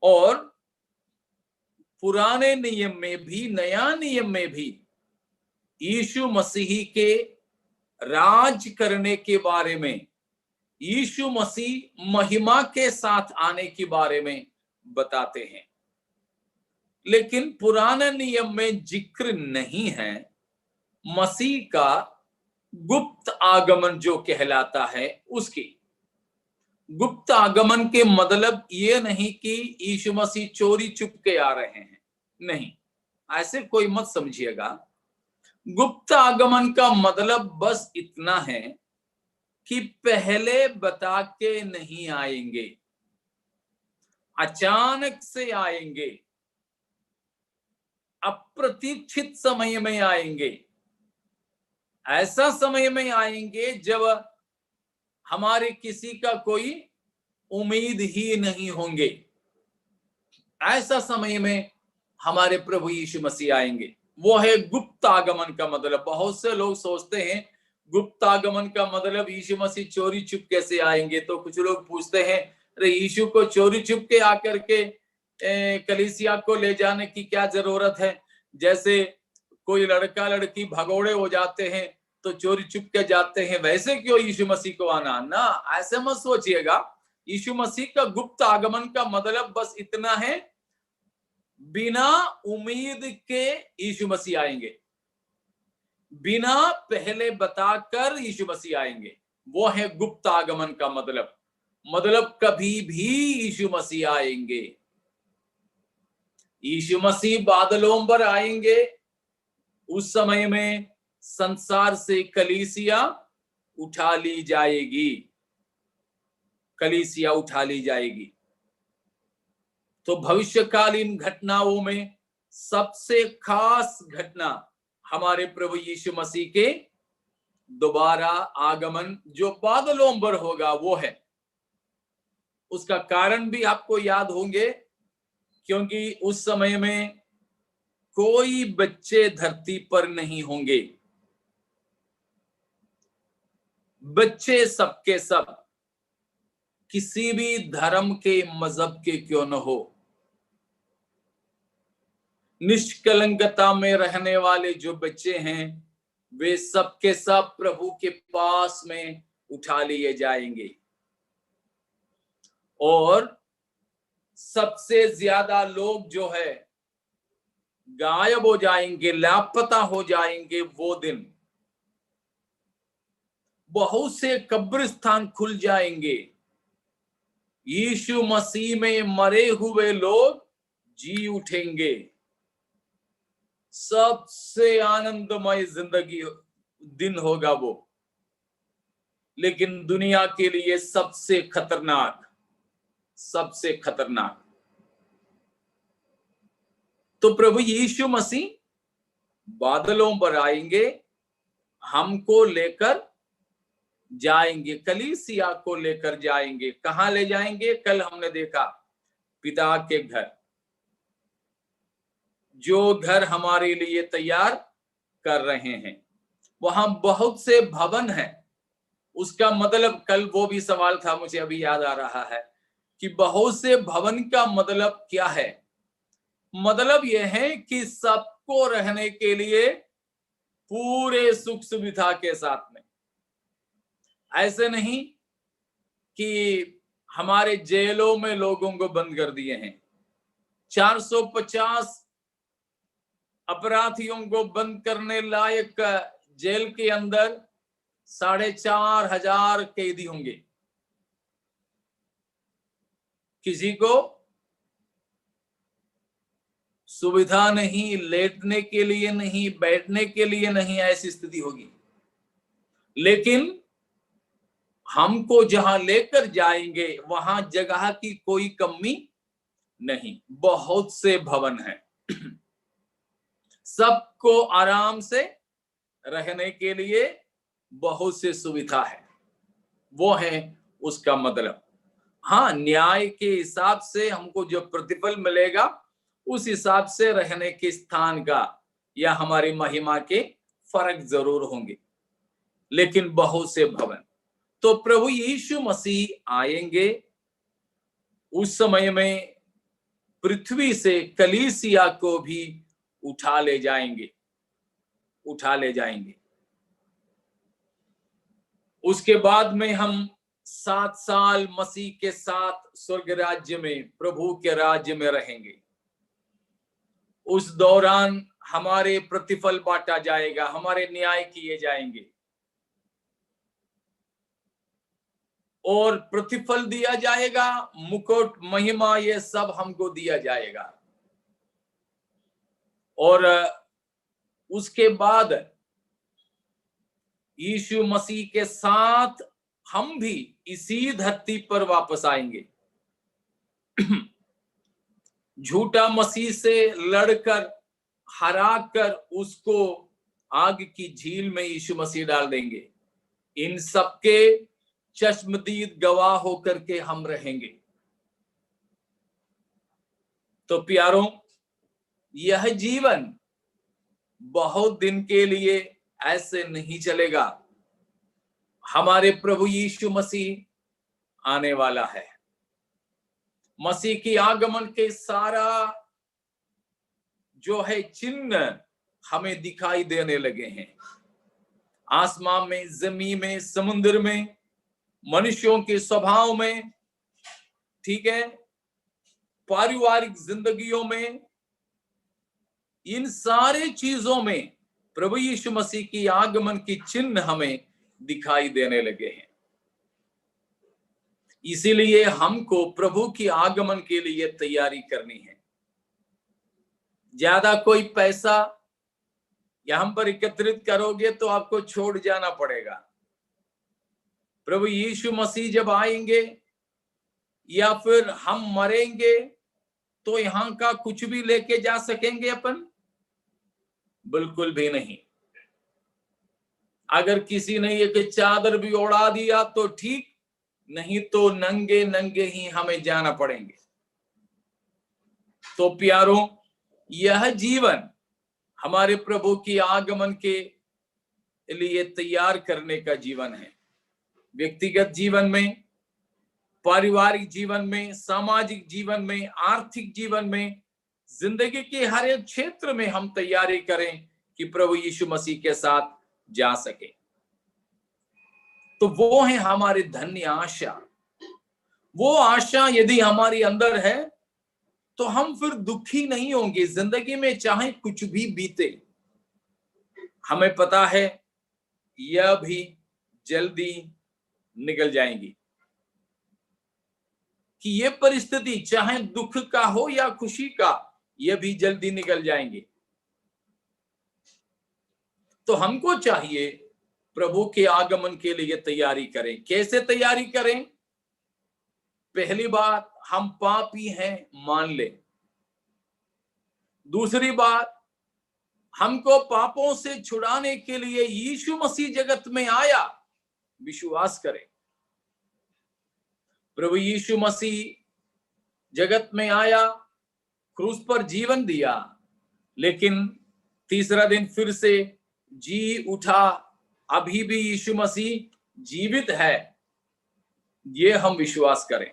और पुराने नियम में भी नया नियम में भी यीशु मसीह के राज करने के बारे में, यीशु मसीह महिमा के साथ आने के बारे में बताते हैं। लेकिन पुराने नियम में जिक्र नहीं है मसीह का गुप्त आगमन जो कहलाता है उसकी। गुप्त आगमन के मतलब ये नहीं कि यीशु मसीह चोरी चुपके आ रहे हैं, नहीं, ऐसे कोई मत समझिएगा। गुप्त आगमन का मतलब बस इतना है कि पहले बता के नहीं आएंगे, अचानक से आएंगे, अप्रतीक्षित समय में आएंगे, ऐसा समय में आएंगे जब हमारे किसी का कोई उम्मीद ही नहीं होंगे। ऐसा समय में हमारे प्रभु यीशु मसीह आएंगे, वो है गुप्त आगमन का मतलब। बहुत से लोग सोचते हैं गुप्त आगमन का मतलब यीशु मसीह चोरी चुप कैसे आएंगे। तो कुछ लोग पूछते हैं, अरे यीशु को चोरी चुप के आकर के कलीसिया को ले जाने की क्या जरूरत है? जैसे कोई लड़का लड़की भगोड़े हो जाते हैं तो चोरी चुप के जाते हैं, वैसे क्यों यीशु मसीह को आना? ना, ऐसे मत सोचिएगा। यीशु मसीह का गुप्त आगमन का मतलब बस इतना है, बिना उम्मीद के यीशु मसीह आएंगे, बिना पहले बताकर यीशु मसीह आएंगे, वो है गुप्त आगमन का मतलब। मतलब कभी भी यीशु मसीह आएंगे। यीशु मसीह बादलों पर आएंगे, उस समय में संसार से कलीसिया उठा ली जाएगी, कलीसिया उठा ली जाएगी। तो भविष्यकालीन घटनाओं में सबसे खास घटना हमारे प्रभु यीशु मसीह के दोबारा आगमन जो बादलों पर होगा वो है। उसका कारण भी आपको याद होंगे, क्योंकि उस समय में कोई बच्चे धरती पर नहीं होंगे। बच्चे सबके सब, किसी भी धर्म के, मजहब के क्यों न हो, निष्कलंकता में रहने वाले जो बच्चे हैं वे सबके सब प्रभु के पास में उठा लिए जाएंगे। और सबसे ज्यादा लोग जो है गायब हो जाएंगे, लापता हो जाएंगे वो दिन। बहुत से कब्रिस्तान खुल जाएंगे, यीशु मसीह में मरे हुए लोग जी उठेंगे। सबसे आनंदमय जिंदगी दिन होगा वो, लेकिन दुनिया के लिए सबसे खतरनाक, सबसे खतरनाक। तो प्रभु यीशु मसीह बादलों पर आएंगे, हमको लेकर जाएंगे, कलीसिया को लेकर जाएंगे। कहां ले जाएंगे? कल हमने देखा पिता के घर, जो घर हमारे लिए तैयार कर रहे हैं। वहां बहुत से भवन हैं। उसका मतलब, कल वो भी सवाल था, मुझे अभी याद आ रहा है कि बहुत से भवन का मतलब क्या है? मतलब यह है कि सबको रहने के लिए पूरे सुख सुविधा के साथ में। ऐसे नहीं कि हमारे जेलों में लोगों को बंद कर दिए हैं। 450 अपराधियों को बंद करने लायक जेल के अंदर 4,500 कैदी होंगे। किसी को सुविधा नहीं, लेटने के लिए नहीं, बैठने के लिए नहीं, ऐसी स्थिति होगी। लेकिन हमको जहां लेकर जाएंगे वहां जगह की कोई कमी नहीं। बहुत से भवन हैं, सबको आराम से रहने के लिए बहुत से सुविधा है, वो है उसका मतलब। हाँ, न्याय के हिसाब से हमको जो प्रतिफल मिलेगा उस हिसाब से रहने के स्थान का या हमारी महिमा के फर्क जरूर होंगे, लेकिन बहुत से भवन। तो प्रभु यीशु मसीह आएंगे, उस समय में पृथ्वी से कलीसिया को भी उठा ले जाएंगे, उठा ले जाएंगे। उसके बाद में हम 7 साल मसीह के साथ स्वर्ग राज्य में, प्रभु के राज्य में रहेंगे। उस दौरान हमारे प्रतिफल बांटा जाएगा, हमारे न्याय किए जाएंगे। और प्रतिफल दिया जाएगा, मुकुट, महिमा, ये सब हमको दिया जाएगा। और उसके बाद यीशु मसीह के साथ हम भी इसी धरती पर वापस आएंगे। झूठा मसीह से लड़कर, हराकर उसको आग की झील में यीशु मसीह डाल देंगे। इन सबके चश्मदीद गवाह होकर के हम रहेंगे। तो प्यारों, यह जीवन बहुत दिन के लिए ऐसे नहीं चलेगा। हमारे प्रभु यीशु मसीह आने वाला है। मसीह की आगमन के सारा जो है चिन्ह हमें दिखाई देने लगे हैं। आसमान में, जमीन में, समुद्र में, मनुष्यों के स्वभाव में, ठीक है, पारिवारिक जिंदगियों में, इन सारे चीजों में प्रभु यीशु मसीह की आगमन की चिन्ह हमें दिखाई देने लगे हैं। इसीलिए हमको प्रभु की आगमन के लिए तैयारी करनी है। ज्यादा कोई पैसा यहां पर एकत्रित करोगे तो आपको छोड़ जाना पड़ेगा। प्रभु यीशु मसीह जब आएंगे या फिर हम मरेंगे तो यहां का कुछ भी लेके जा सकेंगे अपन? बिल्कुल भी नहीं। अगर किसी ने एक चादर भी उड़ा दिया तो ठीक, नहीं तो नंगे नंगे ही हमें जाना पड़ेंगे। तो प्यारों, यह जीवन हमारे प्रभु की आगमन के लिए तैयार करने का जीवन है। व्यक्तिगत जीवन में, पारिवारिक जीवन में, सामाजिक जीवन में, आर्थिक जीवन में, जिंदगी के हर एक क्षेत्र में हम तैयारी करें कि प्रभु यीशु मसीह के साथ जा सके। तो वो है हमारी धन्य आशा। वो आशा यदि हमारी अंदर है तो हम फिर दुखी नहीं होंगे। जिंदगी में चाहे कुछ भी बीते, हमें पता है यह भी जल्दी निकल जाएंगी। कि ये परिस्थिति चाहे दुख का हो या खुशी का, यह भी जल्दी निकल जाएंगे। तो हमको चाहिए प्रभु के आगमन के लिए तैयारी करें। कैसे तैयारी करें? पहली बात, हम पापी हैं मान ले। दूसरी बात, हमको पापों से छुड़ाने के लिए यीशु मसीह जगत में आया, विश्वास करें। प्रभु यीशु मसीह जगत में आया, क्रूस पर जीवन दिया, लेकिन तीसरा दिन फिर से जी उठा। अभी भी यीशु मसीह जीवित है, ये हम विश्वास करें।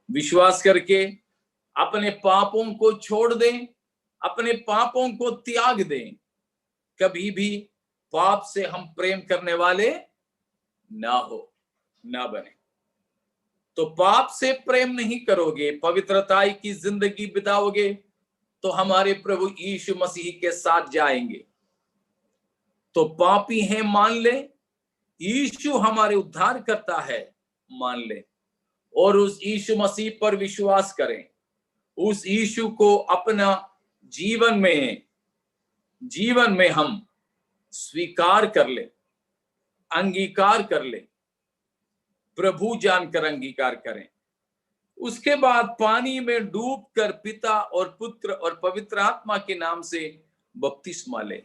विश्वास करके अपने पापों को छोड़ दें, अपने पापों को त्याग दें। कभी भी पाप से हम प्रेम करने वाले ना बने। तो पाप से प्रेम नहीं करोगे, पवित्रताई की जिंदगी बिताओगे, तो हमारे प्रभु यीशु मसीह के साथ जाएंगे। तो पापी हैं मान ले, यीशु हमारे उद्धार करता है मान ले, और उस यीशु मसीह पर विश्वास करें। उस यीशु को अपना जीवन में हम स्वीकार कर ले, अंगीकार कर ले, प्रभु जानकर अंगीकार करें। उसके बाद पानी में डूबकर पिता और पुत्र और पवित्र आत्मा के नाम से बपतिस्मा ले,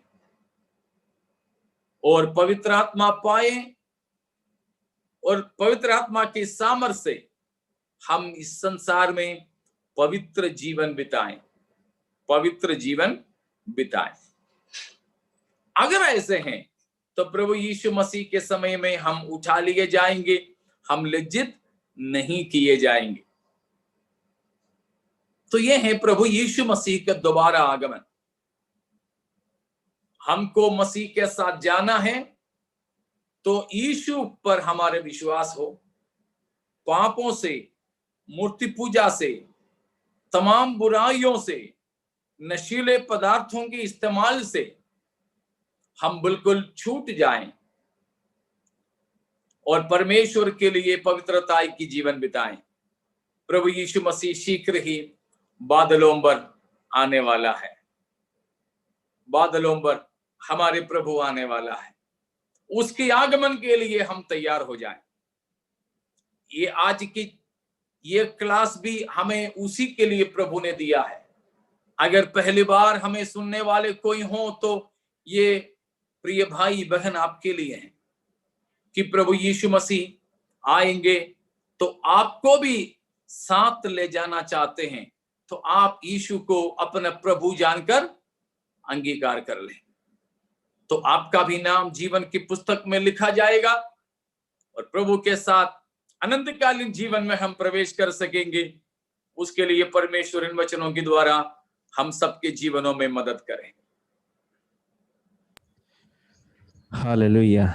और पवित्र आत्मा पाए, और पवित्र आत्मा के सामर्थ्य से हम इस संसार में पवित्र जीवन बिताएं। अगर ऐसे हैं तो प्रभु यीशु मसीह के समय में हम उठा लिए जाएंगे, हम लज्जित नहीं किए जाएंगे। तो यह है प्रभु यीशु मसीह का दोबारा आगमन। हमको मसीह के साथ जाना है तो यीशु पर हमारे विश्वास हो। पापों से, मूर्ति पूजा से, तमाम बुराइयों से, नशीले पदार्थों के इस्तेमाल से हम बिल्कुल छूट जाएं और परमेश्वर के लिए पवित्रता की जीवन बिताएं। प्रभु यीशु मसीह शीघ्र ही बादलों पर आने वाला है। बादलों पर हमारे प्रभु आने वाला है। उसके आगमन के लिए हम तैयार हो जाएं। ये आज की ये क्लास भी हमें उसी के लिए प्रभु ने दिया है। अगर पहली बार हमें सुनने वाले कोई हो तो ये प्रिय भाई बहन आपके लिए है कि प्रभु यीशु मसीह आएंगे तो आपको भी साथ ले जाना चाहते हैं, तो आप यीशु को अपना प्रभु जानकर अंगीकार कर लें, तो आपका भी नाम जीवन की पुस्तक में लिखा जाएगा और प्रभु के साथ अनंतकालीन जीवन में हम प्रवेश कर सकेंगे। उसके लिए परमेश्वर इन वचनों के द्वारा हम सबके जीवनों में मदद करें। हालेलुया।